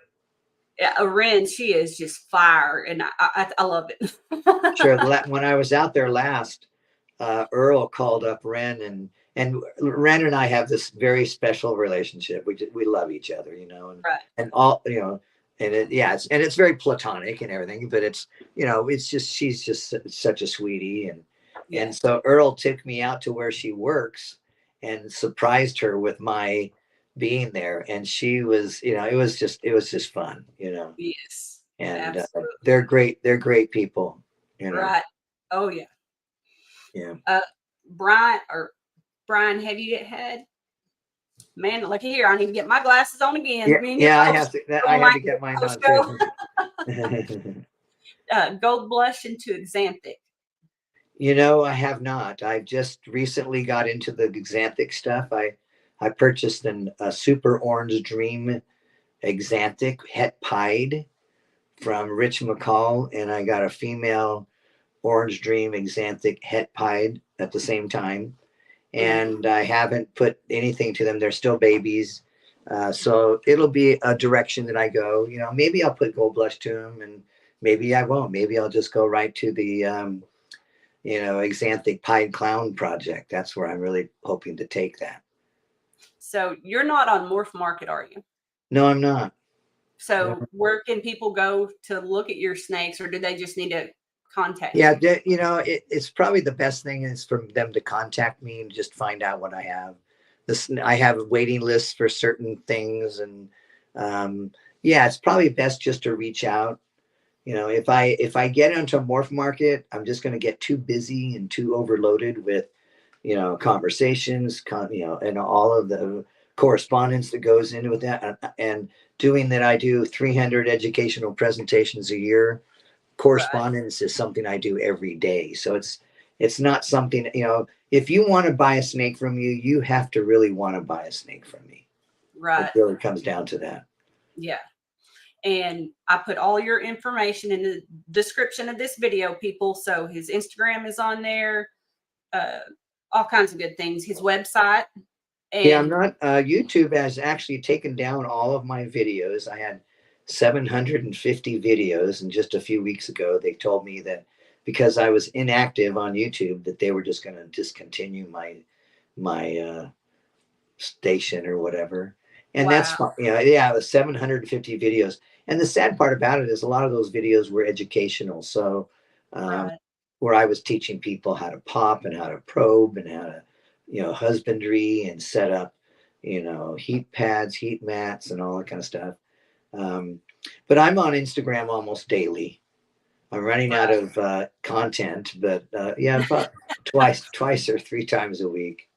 yeah. Ren, she is just fire, and I love it. Sure. When I was out there last, Earl called up Ren, and Ren and I have this very special relationship. We love each other, Right. and all and it's very platonic and everything. But it's just she's just such a sweetie, Yeah. and so Earl took me out to where she works and surprised her with my being there, and she was it was just fun. Yes. And Absolutely. they're great people. Right. Oh yeah. Yeah. Uh, Brian, have you had? Man, looky here. I need to get my glasses on again. Yeah, Me and your yeah, I post have to. I on had my to get mine post on show. too. Gold blush into Xanthic. I have not. I've just recently got into the Xanthic stuff. I purchased a super orange dream Xanthic het pied from Rich McCall, and I got a female orange dream Xanthic het pied at the same time. And I haven't put anything to them. They're still babies. So it'll be a direction that I go. Maybe I'll put gold blush to them, and maybe I won't. Maybe I'll just go right to the, Xanthic Pied Clown project. That's where I'm really hoping to take that. So you're not on Morph Market, are you? No, I'm not. No. So where can people go to look at your snakes, or do they just need to contact Yeah, you? it's probably the best thing is for them to contact me and just find out what I have. I have waiting lists for certain things, and yeah, it's probably best just to reach out. If I get into a morph market, I'm just going to get too busy and too overloaded with conversations, and all of the correspondence that goes into that, and doing that. I do 300 educational presentations a year. Right. Correspondence is something I do every day. So it's not something, if you want to buy a snake from me, you have to really want to buy a snake from me. It Right. really comes down to that. Yeah. And I put all your information in the description of this video, people. So his Instagram is on there, uh, all kinds of good things. His website. Yeah, I'm And not, YouTube has actually taken down all of my videos. I had 750 videos, and just a few weeks ago, they told me that because I was inactive on YouTube, that they were just going to discontinue my station or whatever. And that's wow. fine. Yeah, it was 750 videos. And the sad part about it is a lot of those videos were educational. So, Right. where I was teaching people how to pop and how to probe and how to, husbandry and set up, heat pads, heat mats, and all that kind of stuff. Um, but I'm on Instagram almost daily. I'm running out Right. of content, but yeah, about twice or three times a week.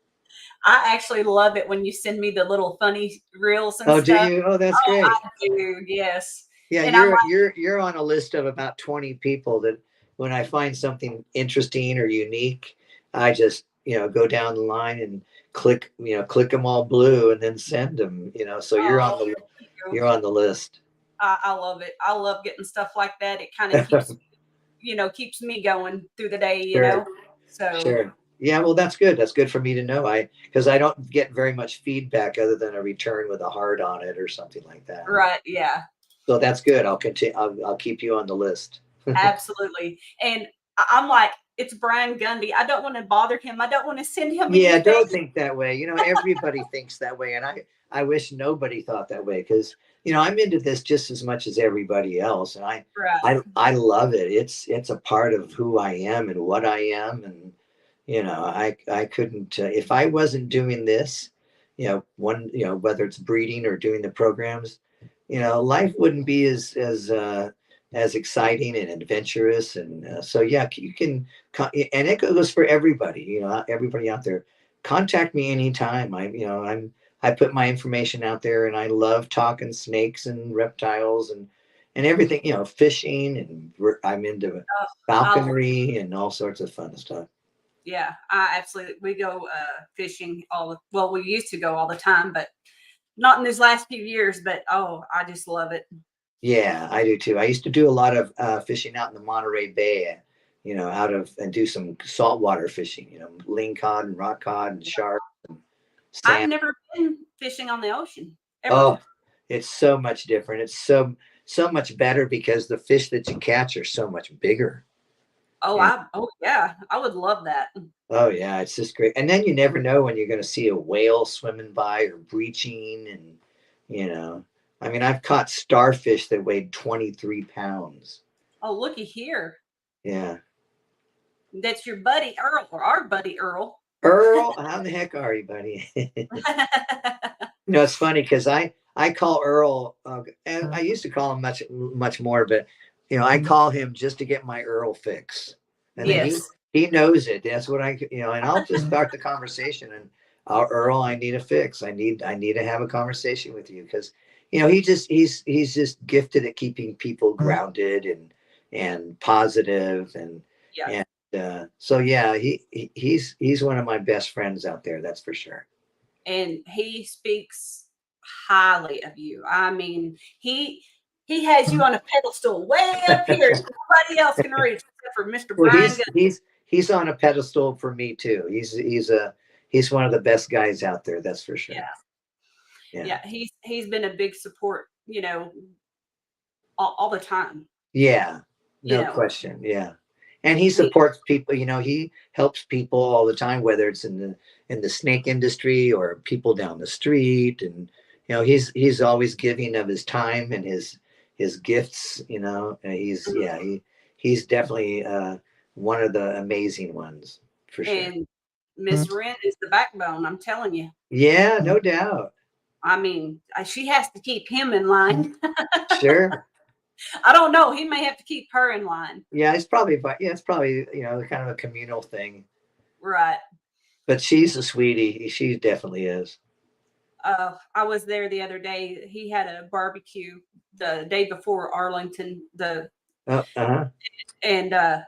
I actually love it when you send me the little funny reels and Oh, do stuff. you? Oh, that's Oh, great. I do. Yes. Yeah, And I'm you're on a list of about 20 people that when I find something interesting or unique, I just, go down the line and click them all blue and then send them, so you're oh, on the thank you. you're on the list. I love it. I love getting stuff like that. It kind of keeps me going through the day. Sure, So sure. Yeah, well, that's good. That's good for me to know. Because I don't get very much feedback other than a return with a heart on it or something like that. right, yeah, So that's good. I'll continue. I'll keep you on the list. absolutely. And I'm like, it's Brian Gundy. I don't want to bother him. I don't want to send him Yeah, anything. don't think that way. Everybody thinks that way, and I wish nobody thought that way because I'm into this just as much as everybody else, and I Right, I I love it. It's a part of who I am and what I am, and I couldn't if I wasn't doing this, whether it's breeding or doing the programs, life wouldn't be as exciting and adventurous. And so, yeah, you can, and it goes for everybody, everybody out there. Contact me anytime. I put my information out there, and I love talking snakes and reptiles and everything, fishing, and I'm into falconry and all sorts of fun stuff. Yeah, I absolutely. We go fishing well, we used to go all the time, but not in these last few years. But I just love it. Yeah, I do too. I used to do a lot of fishing out in the Monterey Bay, and do some saltwater fishing, lingcod and rock cod and shark and I've sand. never been fishing on the ocean ever. Oh, it's so much different. It's so much better because the fish that you catch are so much bigger. Yeah, I would love that. Oh yeah, it's just great. And then you never know when you're going to see a whale swimming by or breaching, and I mean, I've caught starfish that weighed 23 pounds. Oh, looky here. Yeah. That's your buddy Earl, or our buddy Earl. Earl, how the heck are you, buddy? It's funny because I call Earl, and I used to call him much more, but I call him just to get my Earl fix, and then he knows it. That's what and I'll just start the conversation, and Earl, I need a fix. I need to have a conversation with you because he's just gifted at keeping people grounded and positive and so yeah, he's one of my best friends out there. That's for sure. And he speaks highly of you. I mean, he has you on a pedestal way up here. Nobody else can reach except for Mr. Brian Gundy. He's on a pedestal for me too. He's one of the best guys out there. That's for sure. Yeah. He's been a big support, all the time. Yeah, no question. Yeah. And he supports people, he helps people all the time, whether it's in the snake industry or people down the street. And, he's always giving of his time and his gifts, and he's definitely one of the amazing ones for sure. And Miss Wren is the backbone, I'm telling you. Yeah, no doubt. I mean, she has to keep him in line. Sure. I don't know. He may have to keep her in line. Yeah, it's probably kind of a communal thing. Right. But she's a sweetie. She definitely is. I was there the other day. He had a barbecue the day before Arlington. And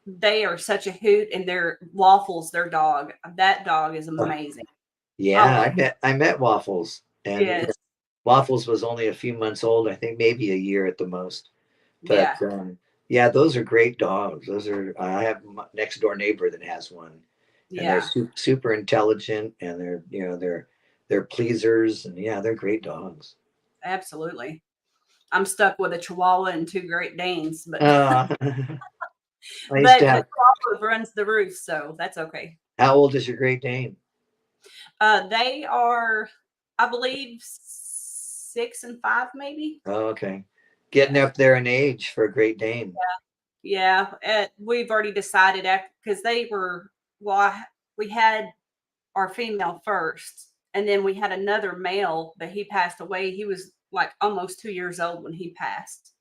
they are such a hoot, and their Waffles, their dog. That dog is amazing. Yeah, I met Waffles, and Waffles was only a few months old. I think maybe a year at the most. But yeah, those are great dogs. I have a next door neighbor that has one. And they're super intelligent, and they're pleasers, and they're great dogs. Absolutely. I'm stuck with a Chihuahua and 2 Great Danes, but the Chihuahua runs the roost, so that's okay. How old is your Great Dane? They are, I believe, 6 and 5, maybe. Oh, okay. Getting up there in age for a Great Dane. Yeah. We've already decided because we had our female first, and then we had another male, but he passed away. He was like almost 2 years old when he passed.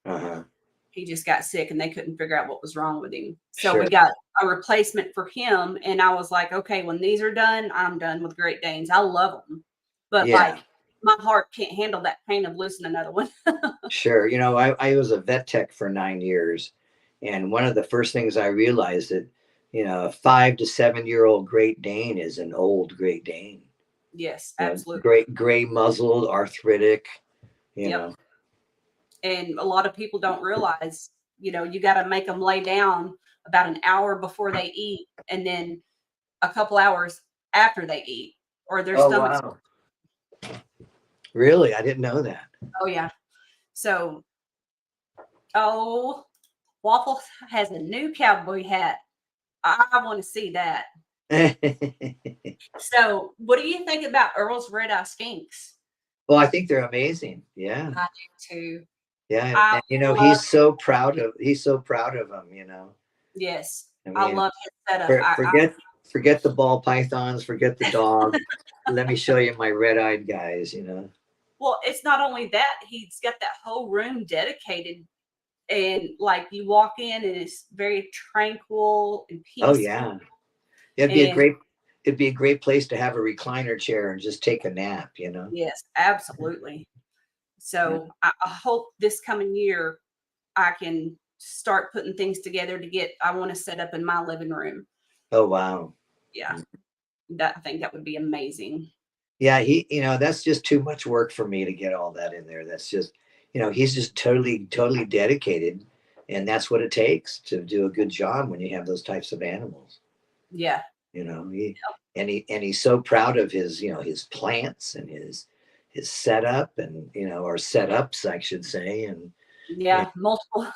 He just got sick, and they couldn't figure out what was wrong with him. So we got a replacement for him, and I was like, okay, when these are done, I'm done with Great Danes. I love them, but my heart can't handle that pain of losing another one. Sure. I was a vet tech for 9 years, and one of the first things I realized that a 5 to 7 year old Great Dane is an old Great Dane. Yes, absolutely. Great gray muzzled, arthritic. You And a lot of people don't realize, you got to make them lay down about an hour before they eat, and then a couple hours after they eat, or their stomachs. Wow. Really? I didn't know that. Oh yeah. So, Waffle has a new cowboy hat. I want to see that. So, what do you think about Earl's red-eye skinks? Well, I think they're amazing. Yeah. I do too. Yeah, and, he's so proud of them. Yes, I love his setup. forget the ball pythons, forget the dog. Let me show you my red-eyed guys, you know. Well, it's not only that, he's got that whole room dedicated, and like you walk in and it's very tranquil and Oh peaceful. yeah. It'd be a And great it'd be a great place to have a recliner chair and just take a nap, you know. yes, absolutely. Yeah. So I hope this coming year I can start putting things together to get, I want to set up in my living room. Oh wow. Yeah. That, I think that would be amazing. Yeah, that's just too much work for me to get all that in there. That's just, he's just totally dedicated, and that's what it takes to do a good job when you have those types of animals. Yeah. You know, he's so proud of his plants and his setup and or setups, I should say, and Yeah. Multiple.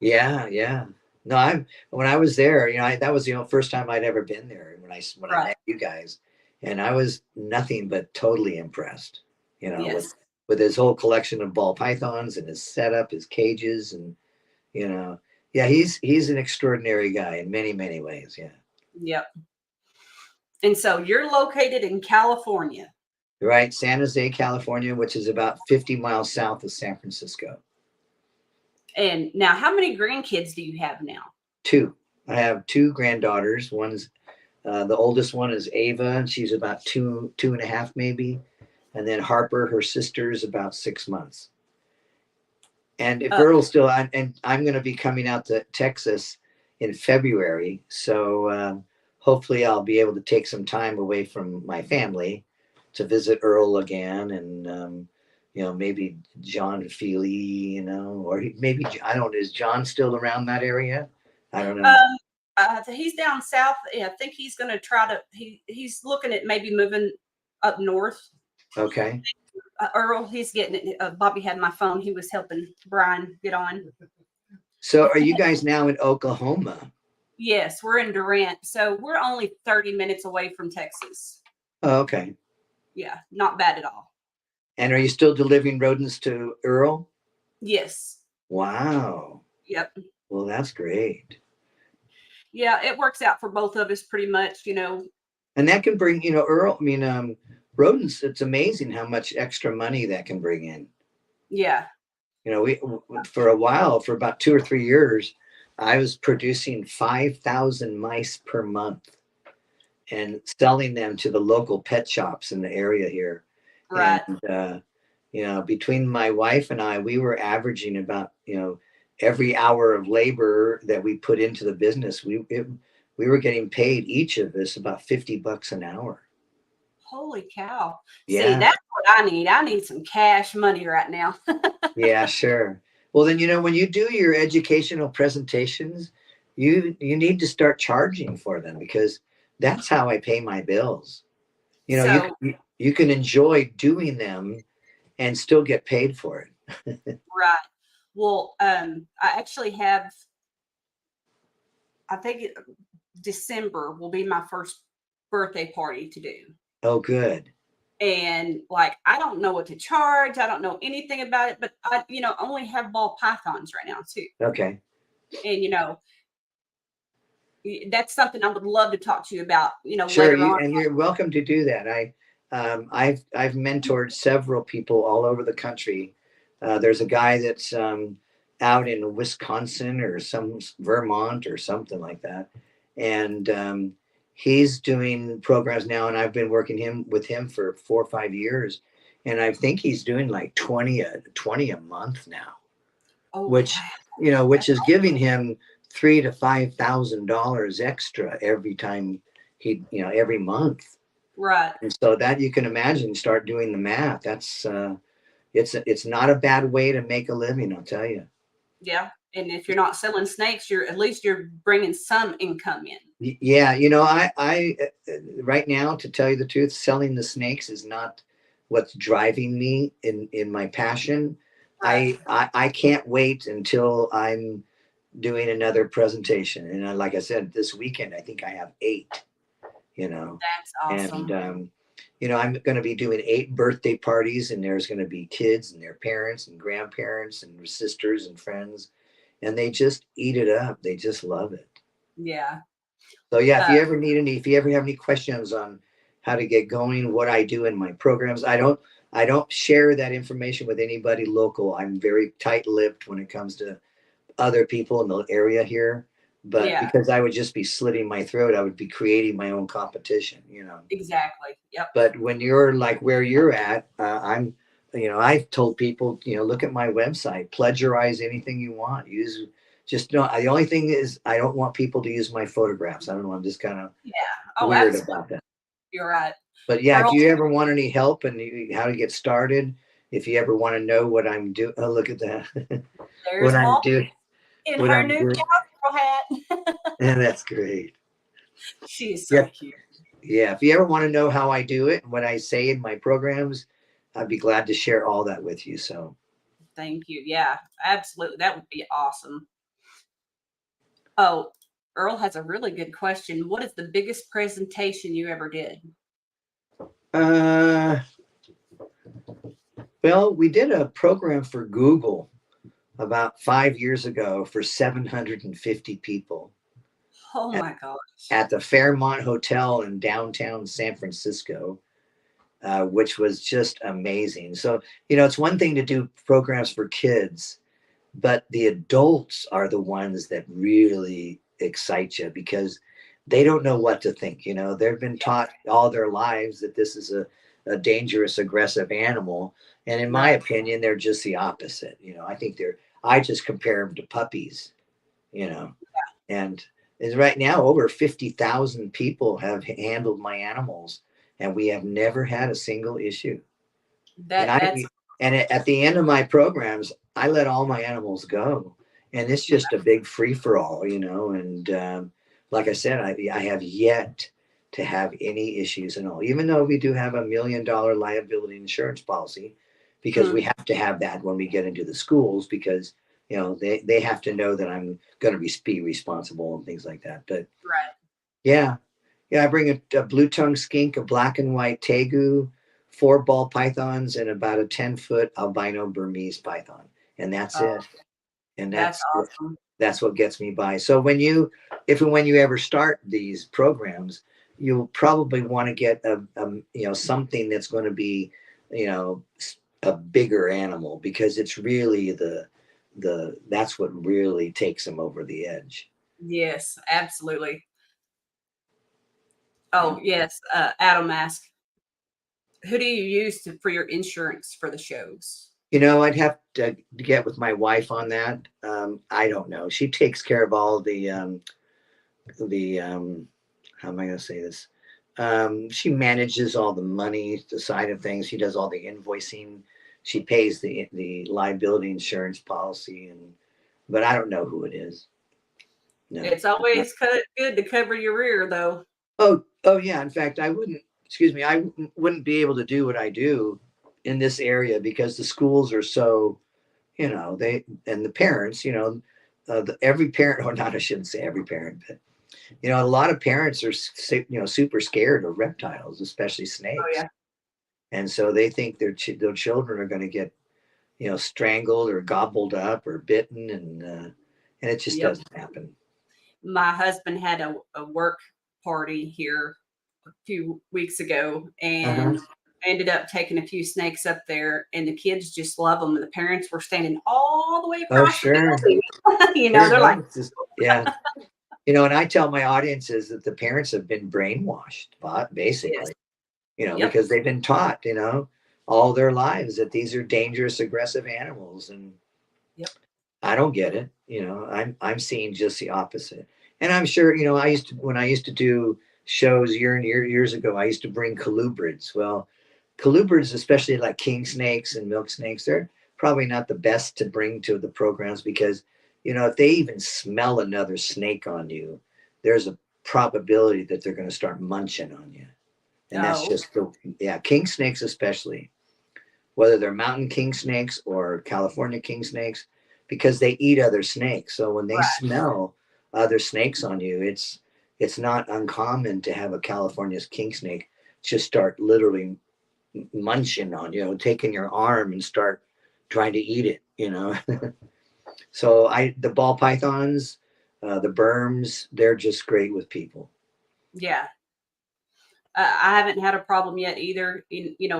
yeah. No, when I was there, that was the first time I'd ever been there when I Right. met you guys, and I was nothing but totally impressed. With Yes. his whole collection of ball pythons and his setup, his cages, and yeah, he's an extraordinary guy in many ways. Yeah. Yep. And so you're located in California. Right, San Jose, California, which is about 50 miles south of San Francisco. And now, how many grandkids do you have now? Two. I have two granddaughters. One's the oldest one is Ava, and she's about two and a half maybe, and then Harper, her sister, is about 6 months. And if Uh, Earl's still on, and I'm going to be coming out to Texas in February, so hopefully I'll be able to take some time away from my family to visit Earl again, and maybe John Feely, or maybe I don't know. Is John still around that area? I don't know. he's down south. Yeah, I think he's going to try to. He's looking at maybe moving up north. Okay. Earl, he's getting it. Bobby had my phone. He was helping Brian get on. So are you guys now in Oklahoma? Yes, we're in Durant, so we're only 30 minutes away from Texas. Oh, okay. Yeah, not bad at all. And are you still delivering rodents to Earl? Yes. Wow. Yep. Well, that's great. Yeah, it works out for both of us pretty much, And that can bring, Earl, rodents, it's amazing how much extra money that can bring in. Yeah. We for a while, for about 2 or 3 years, I was producing 5,000 mice per month and selling them to the local pet shops in the area here. Right. And between my wife and I, we were averaging about, every hour of labor that we put into the business, we were getting paid, each of us, about $50 an hour. Holy cow. See, Yeah. that's what I need. I need some cash money right now. Yeah, sure. Well, then, when you do your educational presentations, you need to start charging for them, because that's how I pay my bills. So, You can enjoy doing them and still get paid for it. right. Well, I actually have, I think December will be my first birthday party to do. Oh, good. And like, I don't know what to charge. I don't know anything about it, but I, only have ball pythons right now too. Okay. And, that's something I would love to talk to you about, Sure, later on. and you're welcome to do that. I've mentored several people all over the country. There's a guy that's out in Wisconsin or some Vermont or something like that, and he's doing programs now. And I've been working with him for 4 or 5 years, and I think he's doing like 20 a month now, Oh, which which is giving him $3,000 to $5,000 extra every time every month. right. And so that, you can imagine, start doing the math. That's it's not a bad way to make a living, I'll tell you. Yeah. And if you're not selling snakes, at least you're bringing some income in. Yeah, I right now, to tell you the truth, selling the snakes is not what's driving me in my passion. Right. I can't wait until I'm doing another presentation. And like I said, this weekend, I think I have 8, That's awesome. and, I'm going to be doing 8 birthday parties, and there's going to be kids and their parents and grandparents and sisters and friends, and they just eat it up. They just love it. Yeah. So yeah, Uh, if you ever have any questions on how to get going, what I do in my programs, I don't share that information with anybody local. I'm very tight-lipped when it comes to other people in the area here. But yeah, because I would just be slitting my throat, I would be creating my own competition, you know. exactly. Yep. But when you're like where you're at, I've told people, look at my website, plagiarize anything you want. Use just no. The only thing is, I don't want people to use my photographs. I don't know. I'm just kind of Yeah. Oh, weird absolutely. about that. You're right. But yeah, if Earl, you ever want any help and how to get started, if you ever want to know what I'm doing, oh, look at that. there's what I'm Walt doing, in what her I'm new doing. cowgirl hat. And that's great. She is Yeah. so cute. Yeah. If you ever want to know how I do it and what I say in my programs, I'd be glad to share all that with you. So, Thank you. Yeah, absolutely. That would be awesome. Oh, Earl has a really good question. What is the biggest presentation you ever did? uh, well, we did a program for Google about 5 years ago for 750 people Oh at, my gosh. at the Fairmont Hotel in downtown San Francisco. Which was just amazing. So, it's one thing to do programs for kids, but the adults are the ones that really excite you because they don't know what to think. They've been taught all their lives that this is a dangerous, aggressive animal. And in my Right. opinion, they're just the opposite. I just compare them to puppies, and is right now over 50,000 people have handled my animals and we have never had a single issue. And That's at the end of my programs, I let all my animals go, and it's yeah. just a big free for all, And like I said, I have yet to have any issues at all, even though we do have $1 million liability insurance policy, because we Mm, have to have that when we get into the schools because they have to know that I'm going to be responsible and things like that. But right. yeah, yeah, I bring a blue tongue skink, a black and white tegu, 4 ball pythons, and about a 10-foot albino Burmese python, and that's Oh, it. And that's awesome. that's what gets me by. So if and when you ever start these programs, you'll probably want to get something that's going to be you know a bigger animal because it's really that's what really takes them over the edge. Yes, absolutely. Yeah. Oh, yes. Adam asked, who do you use for your insurance for the shows? I'd have to get with my wife on that. I don't know. She takes care of all the how am I going to say this? She manages all the money, the side of things. She does all the invoicing. She pays the liability insurance policy, but I don't know who it is. No. It's always good to cover your rear, though. Oh yeah. In fact, I wouldn't. Excuse me. I wouldn't be able to do what I do in this area because the schools are so they and the parents every parent or not I shouldn't say every parent but a lot of parents are super scared of reptiles, especially Oh, snakes, yeah. and so they think their children are going to get strangled or gobbled up or bitten, and it just Yep. doesn't happen. My husband had a work party here a few weeks ago, Uh-huh. and I ended up taking a few snakes up there, and the kids just love them. And the parents were standing all the way Oh across the sure. building. Sure, They're like, no, it's just, yeah. And I tell my audiences that the parents have been brainwashed, yes, basically, yep, because they've been taught, all their lives that these are dangerous, aggressive animals. And yep. I don't get it. I'm seeing just the opposite. And I'm sure, when I used to do shows years ago, I used to bring colubrids. Well, colubrids, especially like king snakes and milk snakes, they're probably not the best to bring to the programs because, if they even smell another snake on you, there's a probability that they're going to start munching on you. And that's Oh, just yeah, king snakes, especially whether they're mountain king snakes or California king snakes, because they eat other snakes. So when they right. smell other snakes on you, it's not uncommon to have a California king snake just start literally munching on taking your arm and start trying to eat it. So the ball pythons, The berms, they're just great with people. Yeah. I haven't had a problem yet either.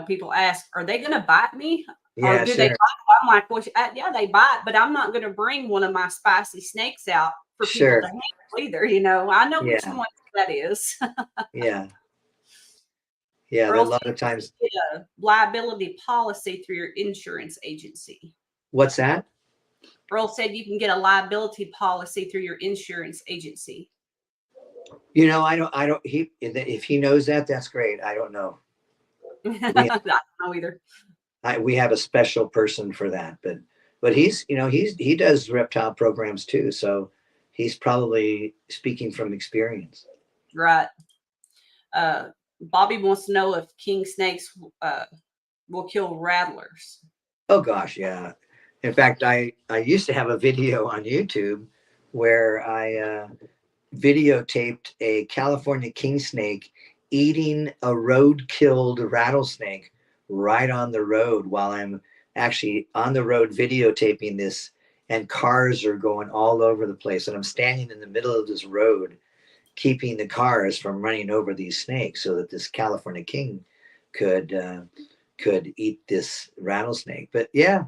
People ask, are they going to bite me? Or Yeah, do they sure. bite? I'm like, well, yeah, they bite, but I'm not going to bring one of my spicy snakes out for people to Sure. handle either. I know which Yeah. one that is. Yeah. Yeah. There are a Earl lot said of times. you get a liability policy through your insurance agency. What's that? Earl said you can get a liability policy through your insurance agency. I don't, if he knows that, that's great. I don't know. I We, don't know either. we have a special person for that, but he does reptile programs too. So he's probably speaking from experience. Right. Bobby wants to know if king snakes will kill rattlers. Oh gosh. Yeah. In fact, I used to have a video on YouTube where I videotaped a California king snake eating a road-killed rattlesnake right on the road while I'm actually on the road videotaping this, and cars are going all over the place. And I'm standing in the middle of this road, keeping the cars from running over these snakes so that this California king could eat this rattlesnake. But yeah,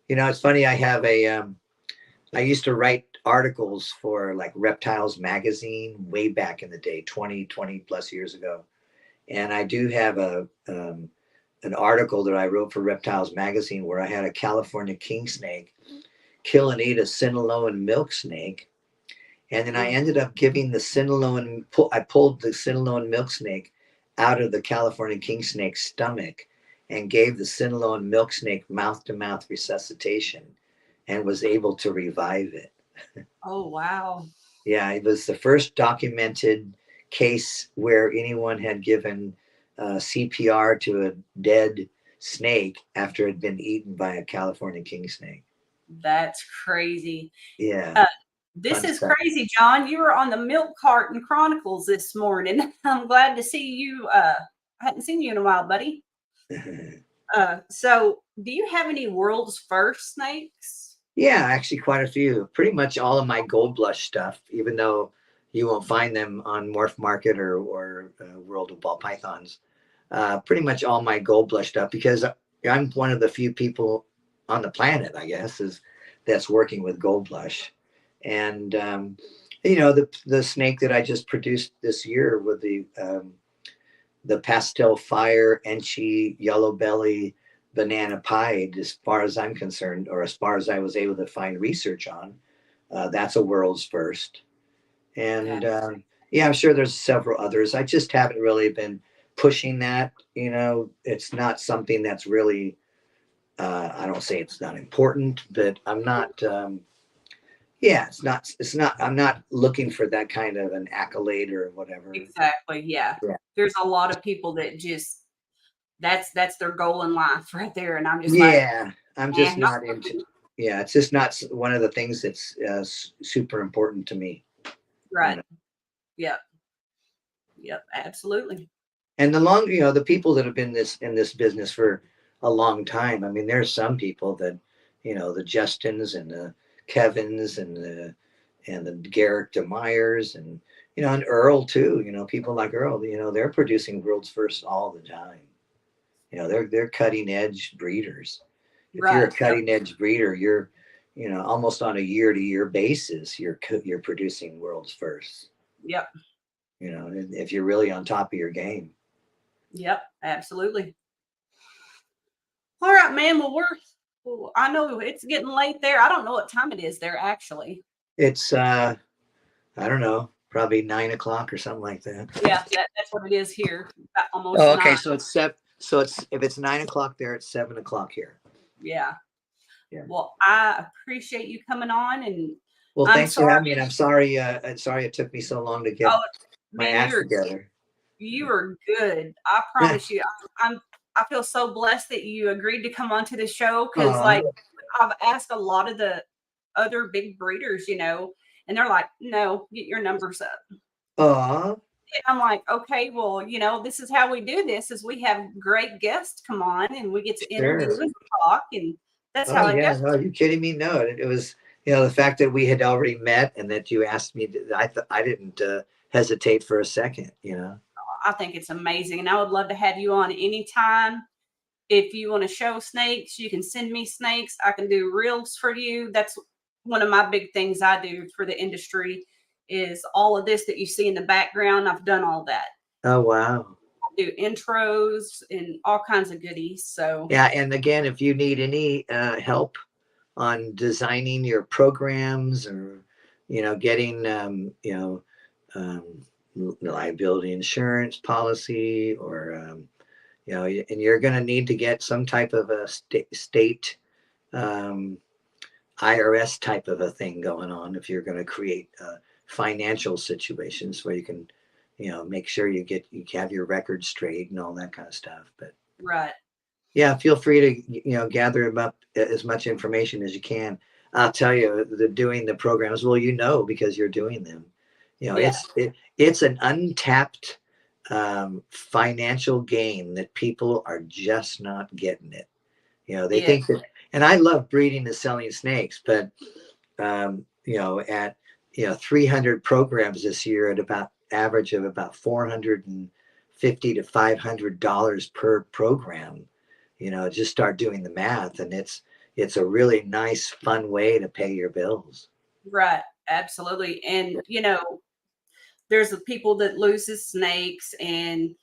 it's funny. I used to write articles for like Reptiles magazine way back in the day, 20 plus years ago. And I do have an article that I wrote for Reptiles magazine where I had a California king snake kill and eat a Sinaloan milk snake. And then I ended up giving I pulled the Sinaloan milk snake out of the California king snake's stomach and gave the Sinaloan milk snake mouth to mouth resuscitation and was able to revive it. Oh, wow. Yeah, it was the first documented case where anyone had given CPR to a dead snake after it had been eaten by a California king snake. That's crazy. Yeah. This is stuff. crazy, John. You were on the Milk Carton Chronicles this morning. I'm glad to see you. I hadn't seen you in a while, buddy. So do you have any world's first snakes? Yeah, actually quite a few. Pretty much all of my gold blush stuff, even though you won't find them on Morph Market or World of Ball Pythons. Pretty much all my gold blush stuff, because I'm one of the few people on the planet, I guess, that's working with gold blush. And the snake that I just produced this year with the pastel fire Enchi yellow belly banana pied, as far as I'm concerned, or as far as I was able to find research on, that's a world's first. And yeah, I'm sure there's several others. I just haven't really been pushing that. It's not something that's really, I don't say it's not important, but I'm not, I'm not looking for that kind of an accolade or whatever. Exactly. Yeah. There's a lot of people that just, that's their goal in life right there. And I'm just I'm just not into, it's just not one of the things that's super important to me. Right. Yep. Absolutely. And the longer, the people that have been in this business for a long time, I mean, there's some people that, the Justins and the Kevins and the Garrick DeMeyers and, and Earl too, people like Earl, they're producing world's first all the time. They're cutting edge breeders. If you're a cutting edge breeder, you're, almost on a year to year basis, you're producing world's first. Yep. If you're really on top of your game. Yep, absolutely. All right, man. Well, I know it's getting late there. I don't know what time it is there, actually. It's, I don't know, probably 9 o'clock or something like that. Yeah, that's what it is here. Almost. Oh, okay. 9. So it's if it's 9 o'clock there, it's 7 o'clock here. Yeah. Well, I appreciate you coming on, and well, thanks for having me. And I'm sorry it took me so long to get my act together. You are good. I promise you. I feel so blessed that you agreed to come onto the show, because I've asked a lot of the other big breeders, and they're like, no, get your numbers up. And I'm like, okay, well, this is how we do this, is we have great guests come on and we get to interview and talk, and that's how it goes. No, are you kidding me? No, it was The fact that we had already met and that you asked me, I didn't hesitate for a second. I think it's amazing, and I would love to have you on anytime. If you want to show snakes, you can send me snakes. I can do reels for you. That's one of my big things I do for the industry is all of this that you see in the background. I've done all that. Oh, wow. I do intros and all kinds of goodies. So Yeah. And again, if you need any help on designing your programs or, getting, um, liability insurance policy or, and you're going to need to get some type of a state um, IRS type of a thing going on if you're going to create financial situations where you can, make sure you have your records straight and all that kind of stuff. But right. yeah, feel free to gather up as much information as you can. I'll tell you, doing the programs, well, because you're doing them. Yeah. It's an untapped financial gain that people are just not getting it. They Yeah. think that, and I love breeding and selling snakes, but at 300 programs this year at about average of about $450 to $500 per program. Just start doing the math, and it's a really nice, fun way to pay your bills. Right. Absolutely. And there's the people that loses snakes and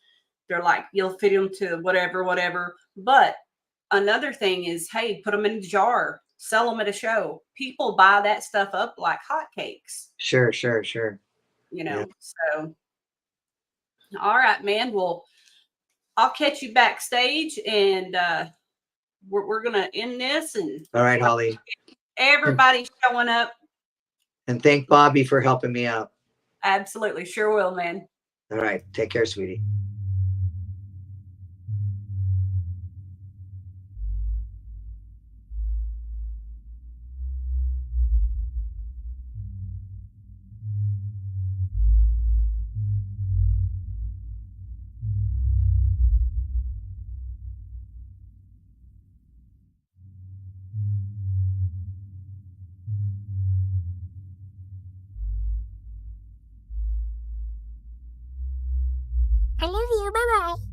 they're like, you'll feed them to whatever, whatever. But another thing is, hey, put them in a jar, sell them at a show. People buy that stuff up like hotcakes. Sure. Yeah. So all right, man. Well, I'll catch you backstage, and we're gonna end this. And All right, Holly. everybody showing up. And thank Bobby for helping me out. Absolutely, sure will, man. All right. Take care, sweetie. I love you. Bye bye.